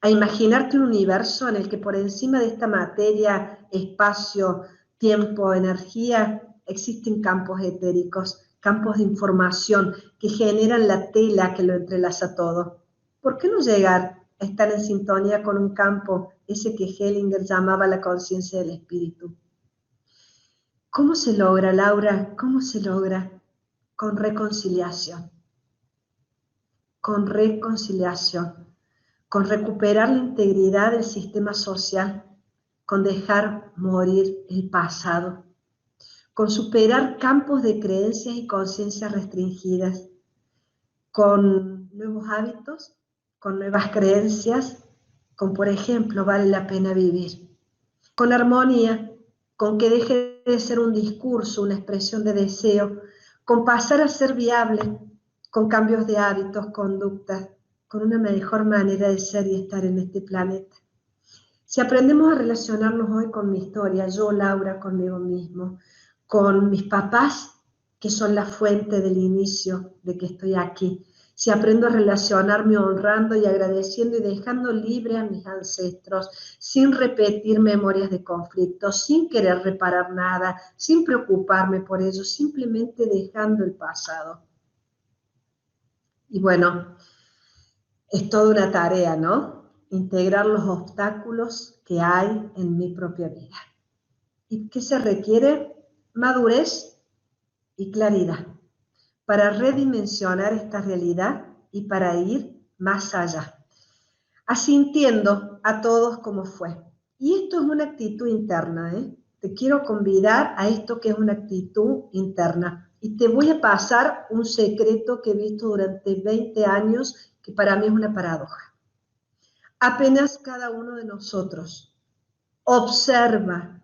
a imaginarte un universo en el que por encima de esta materia, espacio, tiempo, energía, existen campos etéricos, campos de información que generan la tela que lo entrelaza todo. ¿Por qué no llegar a estar en sintonía con un campo, ese que Hellinger llamaba la conciencia del espíritu? ¿Cómo se logra, Laura? ¿Cómo se logra? Con reconciliación. Con reconciliación. Con recuperar la integridad del sistema social, con dejar morir el pasado, con superar campos de creencias y conciencias restringidas, con nuevos hábitos, con nuevas creencias, con, por ejemplo, vale la pena vivir, con armonía, con que deje de ser un discurso, una expresión de deseo, con pasar a ser viable, con cambios de hábitos, conductas, con una mejor manera de ser y estar en este planeta. Si aprendemos a relacionarnos hoy con mi historia, yo, Laura, conmigo mismo, con mis papás, que son la fuente del inicio de que estoy aquí, si aprendo a relacionarme honrando y agradeciendo y dejando libre a mis ancestros, sin repetir memorias de conflicto, sin querer reparar nada, sin preocuparme por ello, simplemente dejando el pasado. Y bueno, es toda una tarea, ¿no? Integrar los obstáculos que hay en mi propia vida. ¿Y qué se requiere? Madurez y claridad para redimensionar esta realidad y para ir más allá, asintiendo a todos como fue. Y esto es una actitud interna, ¿eh? Te quiero convidar a esto que es una actitud interna. Y te voy a pasar un secreto que he visto durante 20 años, que para mí es una paradoja. Apenas cada uno de nosotros observa,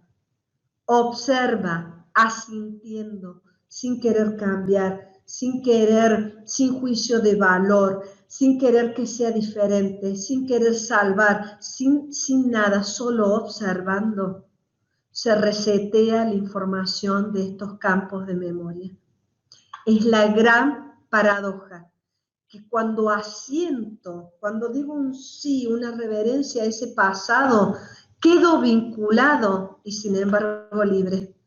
asintiendo, sin querer cambiar, sin juicio de valor, sin querer que sea diferente, sin querer salvar, sin nada, solo observando, se resetea la información de estos campos de memoria. Es la gran paradoja, que cuando asiento, cuando digo un sí, una reverencia a ese pasado, quedo vinculado y sin embargo libre.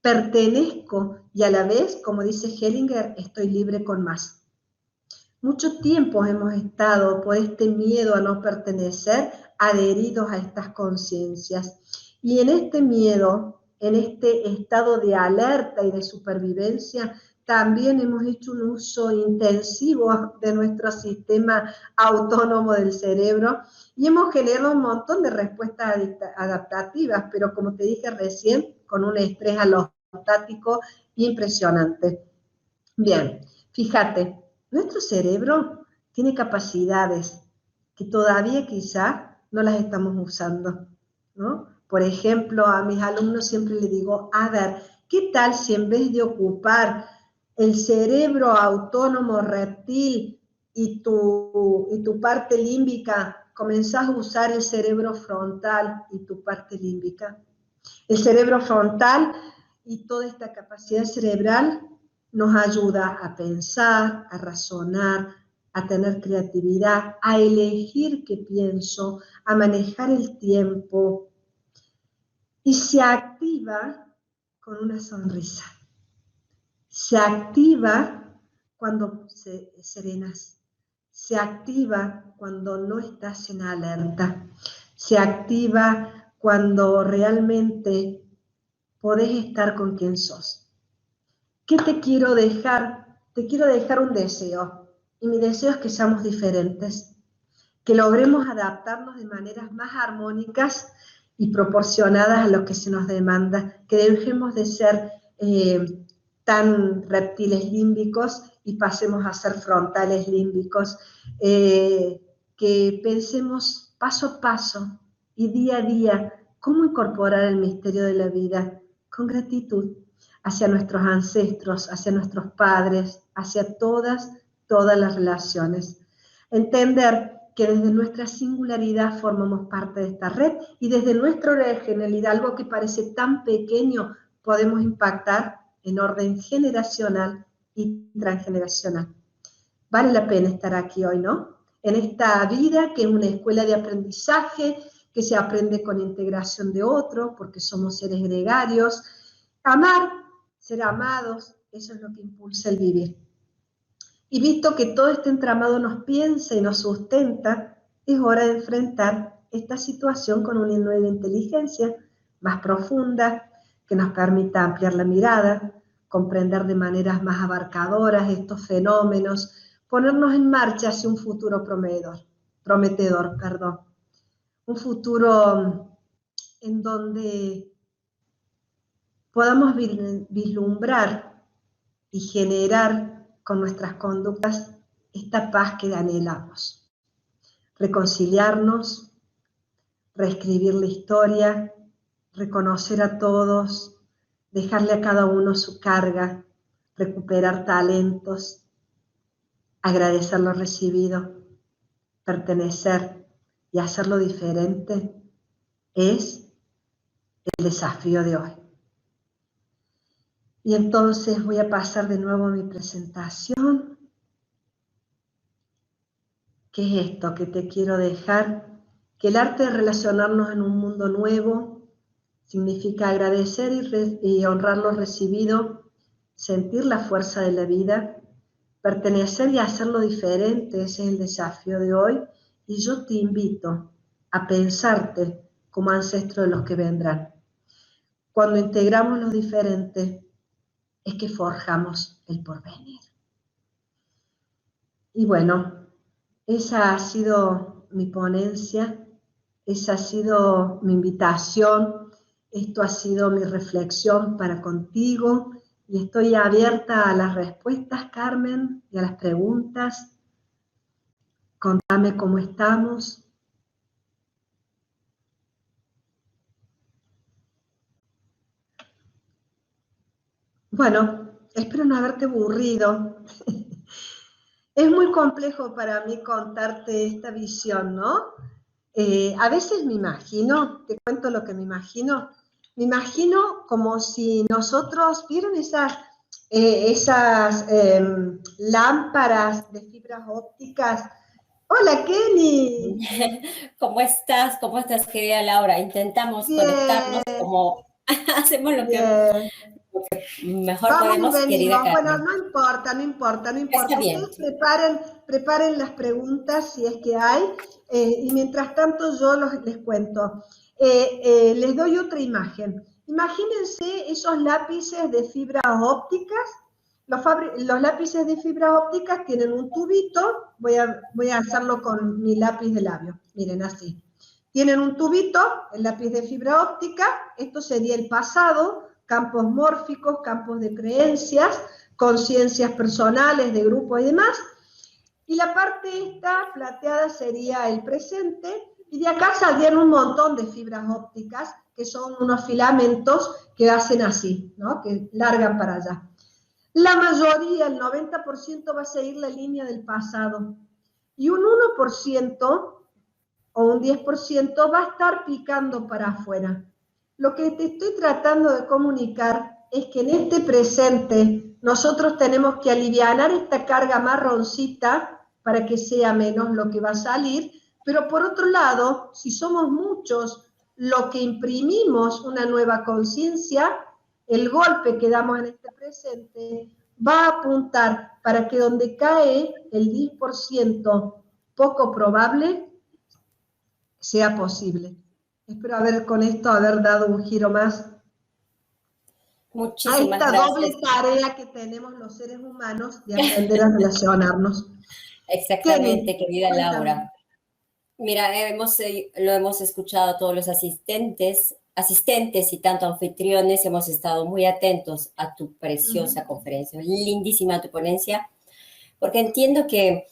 Pertenezco y a la vez, como dice Hellinger, estoy libre con más. Mucho tiempo hemos estado por este miedo a no pertenecer adheridos a estas conciencias. Y en este miedo, en este estado de alerta y de supervivencia, también hemos hecho un uso intensivo de nuestro sistema autónomo del cerebro y hemos generado un montón de respuestas adaptativas, pero como te dije recién, con un estrés alostático impresionante. Bien, fíjate, nuestro cerebro tiene capacidades que todavía quizá no las estamos usando, ¿no? Por ejemplo, a mis alumnos siempre les digo, a ver, ¿qué tal si en vez de ocupar el cerebro autónomo reptil y tu parte límbica, comenzás a usar el cerebro frontal y tu parte límbica. El cerebro frontal y toda esta capacidad cerebral nos ayuda a pensar, a razonar, a tener creatividad, a elegir qué pienso, a manejar el tiempo. Y se activa con una sonrisa. Se activa cuando serenas. Se activa cuando no estás en alerta. Se activa cuando realmente podés estar con quien sos. ¿Qué te quiero dejar? Te quiero dejar un deseo. Y mi deseo es que seamos diferentes. Que logremos adaptarnos de maneras más armónicas y proporcionadas a lo que se nos demanda. Que dejemos de ser tan reptiles límbicos y pasemos a ser frontales límbicos. Que pensemos paso a paso y día a día cómo incorporar el misterio de la vida con gratitud hacia nuestros ancestros, hacia nuestros padres, hacia todas las relaciones. Entender que desde nuestra singularidad formamos parte de esta red y desde nuestra originalidad, algo que parece tan pequeño, podemos impactar en orden generacional y transgeneracional. Vale la pena estar aquí hoy, ¿no? En esta vida que es una escuela de aprendizaje, que se aprende con integración de otro, porque somos seres gregarios. Amar, ser amados, eso es lo que impulsa el vivir. Y visto que todo este entramado nos piensa y nos sustenta, es hora de enfrentar esta situación con una nueva inteligencia más profunda, que nos permita ampliar la mirada, comprender de maneras más abarcadoras estos fenómenos, ponernos en marcha hacia un futuro prometedor. Un futuro en donde podamos vislumbrar y generar con nuestras conductas esta paz que anhelamos. Reconciliarnos, reescribir la historia, reconocer a todos, dejarle a cada uno su carga, recuperar talentos, agradecer lo recibido, pertenecer y hacerlo diferente es el desafío de hoy. Y entonces voy a pasar de nuevo a mi presentación. ¿Qué es esto que te quiero dejar? Que el arte de relacionarnos en un mundo nuevo significa agradecer y honrar lo recibido, sentir la fuerza de la vida, pertenecer y hacerlo diferente, ese es el desafío de hoy. Y yo te invito a pensarte como ancestro de los que vendrán. Cuando integramos lo diferente, es que forjamos el porvenir. Y bueno, esa ha sido mi ponencia, esa ha sido mi invitación, esto ha sido mi reflexión para contigo y estoy abierta a las respuestas, Carmen, y a las preguntas. Contame cómo estamos. Bueno, espero no haberte aburrido. Es muy complejo para mí contarte esta visión, ¿no? A veces me imagino, te cuento lo que me imagino como si nosotros, ¿vieron esas lámparas de fibras ópticas? Hola, Kenny. ¿Cómo estás? ¿Cómo estás, querida Laura? Intentamos conectarnos como hacemos lo que mejor Vamos podemos, y venimos. querida Carmen. Bueno, no importa. Está bien. Ustedes preparen las preguntas si es que hay, y mientras tanto yo les cuento. Les doy otra imagen. Imagínense esos lápices de fibras ópticas. Los lápices de fibras ópticas tienen un tubito. Voy a hacerlo con mi lápiz de labio. Miren, así. Tienen un tubito, el lápiz de fibra óptica. Esto sería el pasado. Campos mórficos, campos de creencias, conciencias personales, de grupo y demás. Y la parte esta plateada sería el presente, y de acá saldrían un montón de fibras ópticas, que son unos filamentos que hacen así, ¿no? Que largan para allá. La mayoría, el 90%, va a seguir la línea del pasado. y un 1% o un 10% va a estar picando para afuera. Lo que te estoy tratando de comunicar es que en este presente nosotros tenemos que alivianar esta carga marroncita para que sea menos lo que va a salir, pero por otro lado, si somos muchos lo que imprimimos una nueva conciencia, el golpe que damos en este presente va a apuntar para que donde cae el 10% poco probable sea posible. Espero con esto haber dado un giro más a Muchísimas esta doble gracias. tarea que tenemos los seres humanos de aprender a relacionarnos. Exactamente, Kenny, querida cuéntame. Laura. Mira, lo hemos escuchado todos los asistentes y tanto anfitriones, hemos estado muy atentos a tu preciosa conferencia, lindísima tu ponencia, porque entiendo que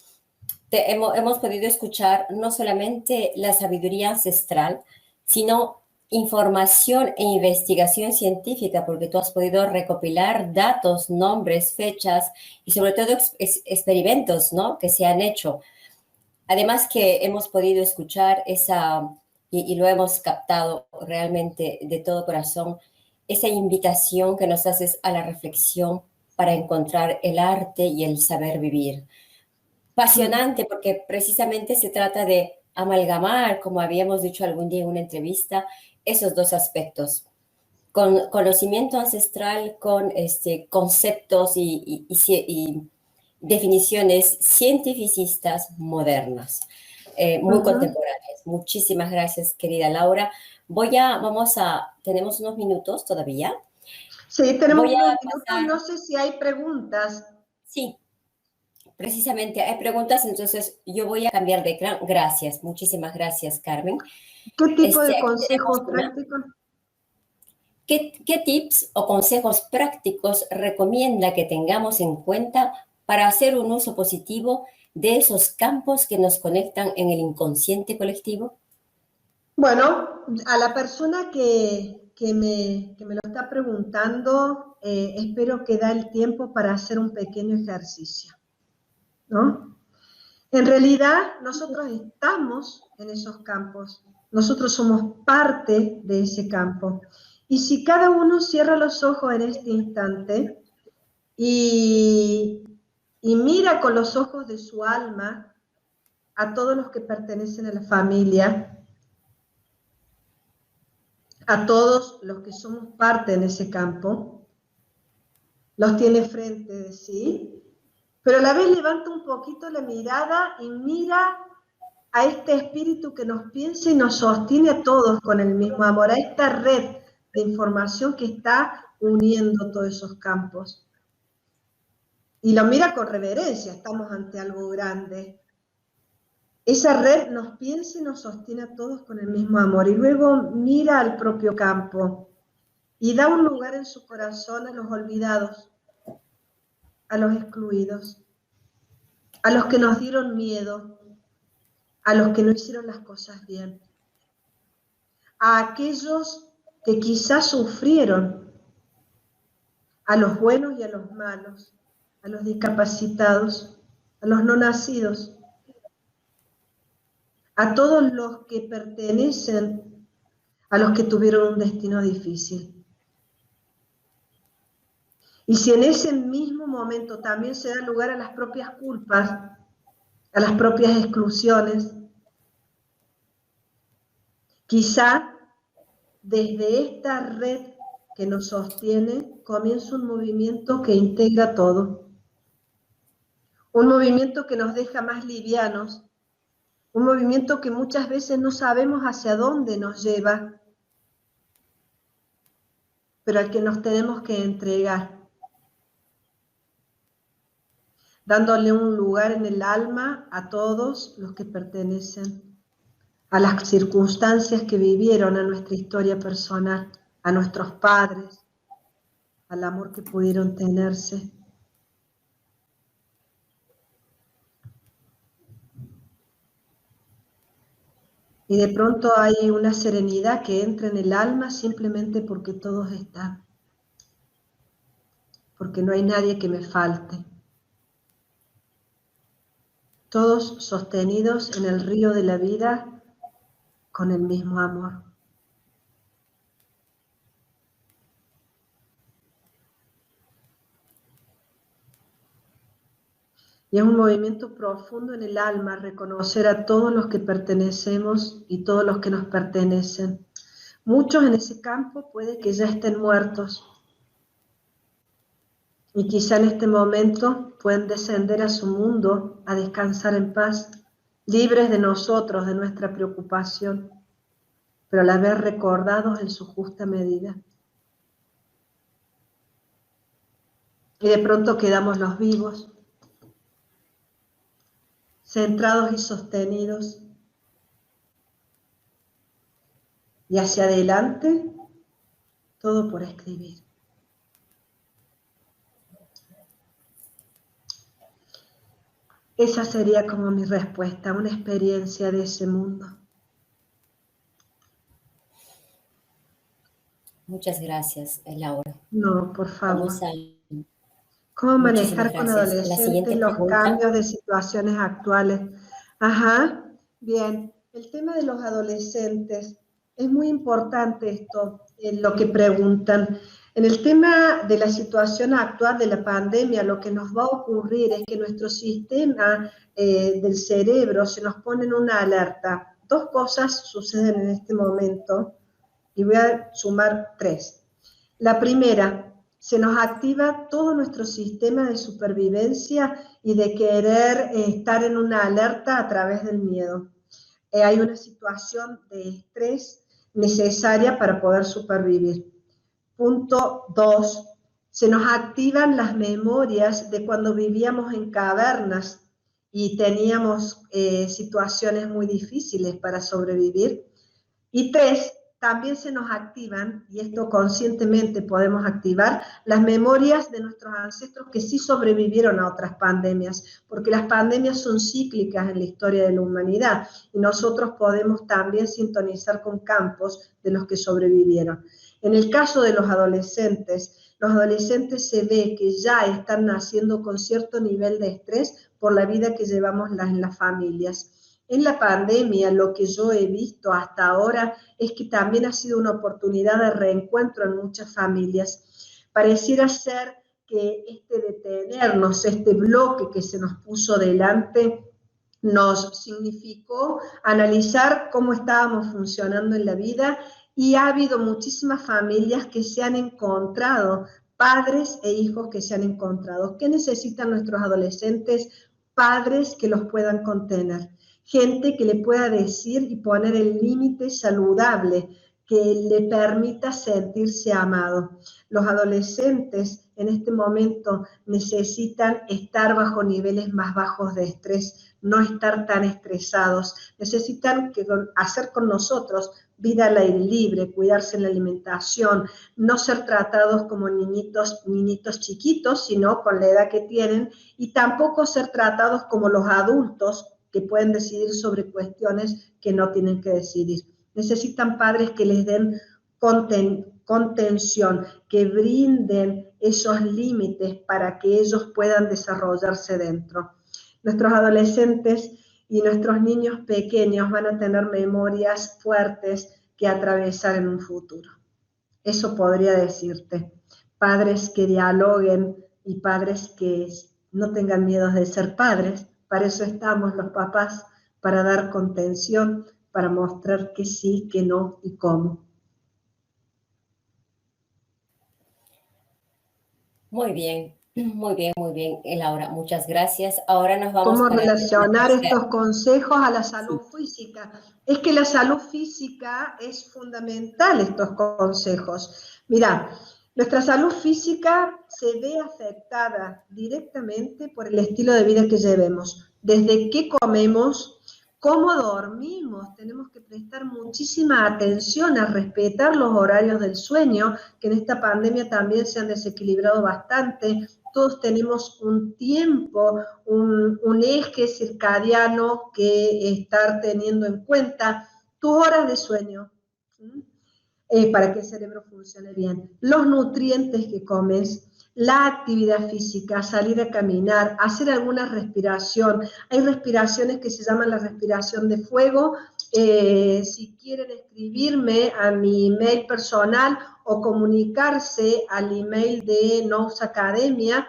hemos podido escuchar no solamente la sabiduría ancestral, sino información e investigación científica, porque tú has podido recopilar datos, nombres, fechas y sobre todo experimentos, ¿no?, que se han hecho. Además que hemos podido escuchar y lo hemos captado realmente de todo corazón, esa invitación que nos haces a la reflexión para encontrar el arte y el saber vivir. Apasionante porque precisamente se trata de amalgamar, como habíamos dicho algún día en una entrevista, esos dos aspectos. Con conocimiento ancestral, con conceptos y definiciones cientificistas modernas, muy contemporáneas. Muchísimas gracias, querida Laura. Tenemos unos minutos todavía. Sí, tenemos Voy unos a minutos, pasar, no sé si hay preguntas. sí, precisamente hay preguntas, entonces yo voy a cambiar de ecran. Gracias, muchísimas gracias, Carmen. ¿Qué tipo de Aquí tenemos consejos una. prácticos? ¿Qué tips o consejos prácticos recomienda que tengamos en cuenta para hacer un uso positivo de esos campos que nos conectan en el inconsciente colectivo? Bueno, a la persona que me lo está preguntando, espero que da el tiempo para hacer un pequeño ejercicio, ¿no? En realidad, nosotros estamos en esos campos, nosotros somos parte de ese campo. Y si cada uno cierra los ojos en este instante y, y mira con los ojos de su alma a todos los que pertenecen a la familia, a todos los que somos parte en ese campo, los tiene frente de sí, pero a la vez levanta un poquito la mirada y mira a este espíritu que nos piensa y nos sostiene a todos con el mismo amor, a esta red de información que está uniendo todos esos campos. Y lo mira con reverencia, estamos ante algo grande. Esa red nos piensa y nos sostiene a todos con el mismo amor. Y luego mira al propio campo y da un lugar en su corazón a los olvidados, a los excluidos, a los que nos dieron miedo, a los que no hicieron las cosas bien, a aquellos que quizás sufrieron, a los buenos y a los malos, a los discapacitados, a los no nacidos, a todos los que pertenecen a los que tuvieron un destino difícil. Y si en ese mismo momento también se da lugar a las propias culpas, a las propias exclusiones, quizá desde esta red que nos sostiene comienza un movimiento que integra todo. Un movimiento que nos deja más livianos, un movimiento que muchas veces no sabemos hacia dónde nos lleva, pero al que nos tenemos que entregar, dándole un lugar en el alma a todos los que pertenecen a las circunstancias que vivieron, a nuestra historia personal, a nuestros padres, al amor que pudieron tenerse. Y de pronto hay una serenidad que entra en el alma simplemente porque todos están, porque no hay nadie que me falte. todos sostenidos en el río de la vida con el mismo amor. Y es un movimiento profundo en el alma, reconocer a todos los que pertenecemos y todos los que nos pertenecen. Muchos en ese campo puede que ya estén muertos. Y quizá en este momento pueden descender a su mundo a descansar en paz, libres de nosotros, de nuestra preocupación, pero a la vez recordados en su justa medida. Y de pronto quedamos los vivos, centrados y sostenidos. Y hacia adelante, todo por escribir. Esa sería como mi respuesta, una experiencia de ese mundo. Muchas gracias, Laura. No, por favor. Vamos a... ¿Cómo Muchísimas manejar con gracias. La adolescentes siguiente los pregunta. cambios de situaciones actuales? Ajá, bien. El tema de los adolescentes, es muy importante esto, lo que preguntan. En el tema de la situación actual de la pandemia, lo que nos va a ocurrir es que nuestro sistema del cerebro se nos pone en una alerta. Dos cosas suceden en este momento y voy a sumar tres. La primera, se nos activa todo nuestro sistema de supervivencia y de querer estar en una alerta a través del miedo. Hay una situación de estrés necesaria para poder supervivir. Punto 2, se nos activan las memorias de cuando vivíamos en cavernas y teníamos situaciones muy difíciles para sobrevivir. Y 3, también se nos activan, y esto conscientemente podemos activar, las memorias de nuestros ancestros que sí sobrevivieron a otras pandemias, porque las pandemias son cíclicas en la historia de la humanidad, y nosotros podemos también sintonizar con campos de los que sobrevivieron. En el caso de los adolescentes se ve que ya están naciendo con cierto nivel de estrés por la vida que llevamos en las familias. En la pandemia, lo que yo he visto hasta ahora es que también ha sido una oportunidad de reencuentro en muchas familias. Pareciera ser que este detenernos, este bloque que se nos puso delante, nos significó analizar cómo estábamos funcionando en la vida y ha habido muchísimas familias que se han encontrado, padres e hijos que se han encontrado. ¿Qué necesitan nuestros adolescentes? Padres que los puedan contener. Gente que le pueda decir y poner el límite saludable que le permita sentirse amado. Los adolescentes en este momento necesitan estar bajo niveles más bajos de estrés, no estar tan estresados, necesitan hacer con nosotros vida al aire libre, cuidarse en la alimentación, no ser tratados como niñitos chiquitos, sino con la edad que tienen, y tampoco ser tratados como los adultos que pueden decidir sobre cuestiones que no tienen que decidir. Necesitan padres que les den contención, que brinden esos límites para que ellos puedan desarrollarse dentro. Nuestros adolescentes y nuestros niños pequeños van a tener memorias fuertes que atravesar en un futuro. Eso podría decirte. Padres que dialoguen y padres que no tengan miedo de ser padres. Para eso estamos los papás, para dar contención, para mostrar que sí, que no y cómo. Muy bien, Laura, muchas gracias. Ahora nos vamos ¿Cómo para relacionar estos consejos a la salud física? Es que la salud física es fundamental, estos consejos. Mira, nuestra salud física se ve afectada directamente por el estilo de vida que llevemos. Desde qué comemos, cómo dormimos, tenemos que prestar muchísima atención a respetar los horarios del sueño, que en esta pandemia también se han desequilibrado bastante. Todos tenemos un tiempo, un eje circadiano que estar teniendo en cuenta, tus horas de sueño, para que el cerebro funcione bien, los nutrientes que comes, la actividad física, salir a caminar, hacer alguna respiración. Hay respiraciones que se llaman la respiración de fuego. Si quieren escribirme a mi email personal o comunicarse al email de Nous Academia,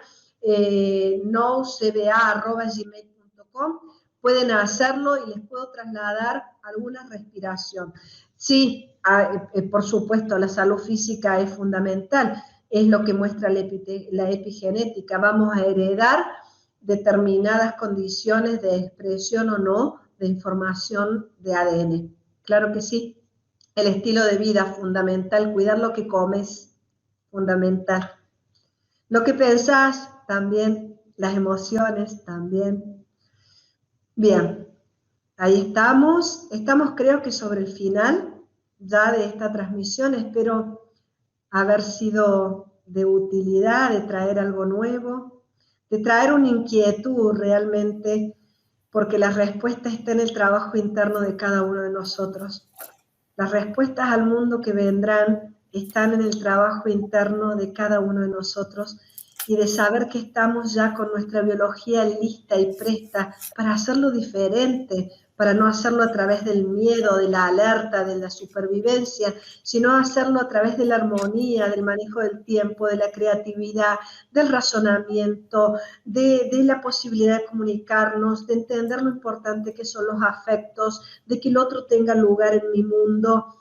nouscba@gmail.com, pueden hacerlo y les puedo trasladar alguna respiración. Sí, por supuesto, la salud física es fundamental, es lo que muestra la epigenética. Vamos a heredar determinadas condiciones de expresión o no de información de ADN. Claro que sí. El estilo de vida, fundamental. Cuidar lo que comes, fundamental. Lo que pensás, también. Las emociones, también. Bien, ahí estamos. Estamos, creo que sobre el final ya de esta transmisión. Espero haber sido de utilidad, de traer algo nuevo, de traer una inquietud realmente, porque la respuesta está en el trabajo interno de cada uno de nosotros. Las respuestas al mundo que vendrán están en el trabajo interno de cada uno de nosotros, y de saber que estamos ya con nuestra biología lista y presta para hacerlo diferente, para no hacerlo a través del miedo, de la alerta, de la supervivencia, sino hacerlo a través de la armonía, del manejo del tiempo, de la creatividad, del razonamiento, de la posibilidad de comunicarnos, de entender lo importante que son los afectos, de que el otro tenga lugar en mi mundo.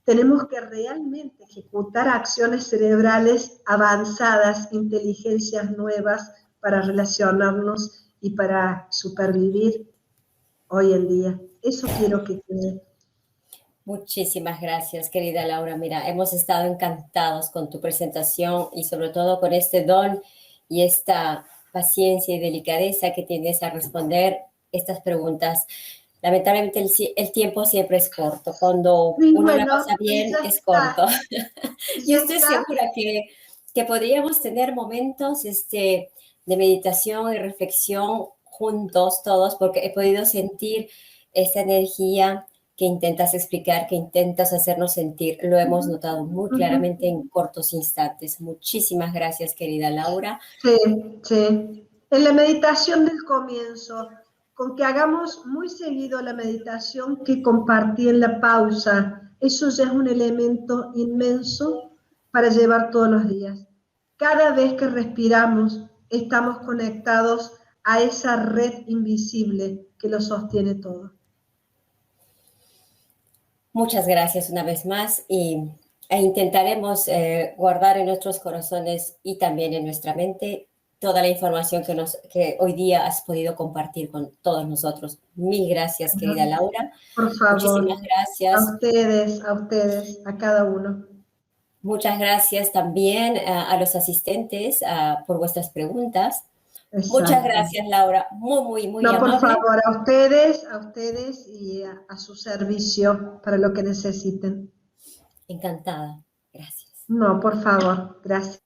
Tenemos que realmente ejecutar acciones cerebrales avanzadas, inteligencias nuevas para relacionarnos y para supervivir hoy en día. Eso quiero que quede. Muchísimas gracias, querida Laura. Mira, hemos estado encantados con tu presentación y sobre todo con este don y esta paciencia y delicadeza que tienes a responder estas preguntas. Lamentablemente el tiempo siempre es corto. Cuando uno la pasa bien, es corto. Yo estoy segura que podríamos tener momentos de meditación y reflexión juntos todos, porque he podido sentir esa energía que intentas explicar, que intentas hacernos sentir. Lo hemos notado muy claramente en cortos instantes. Muchísimas gracias, querida Laura. Sí, sí. En la meditación del comienzo, con que hagamos muy seguido la meditación que compartí en la pausa, eso ya es un elemento inmenso para llevar todos los días. Cada vez que respiramos, estamos conectados a esa red invisible que lo sostiene todo. Muchas gracias una vez más e intentaremos guardar en nuestros corazones y también en nuestra mente toda la información que hoy día has podido compartir con todos nosotros. Mil gracias, querida Laura. Por favor. Muchísimas gracias. A ustedes, a cada uno. Muchas gracias también a los asistentes por vuestras preguntas. Exacto. Muchas gracias, Laura. Muy amable. Por favor, a ustedes y a su servicio para lo que necesiten. Encantada. Gracias. No, por favor, gracias.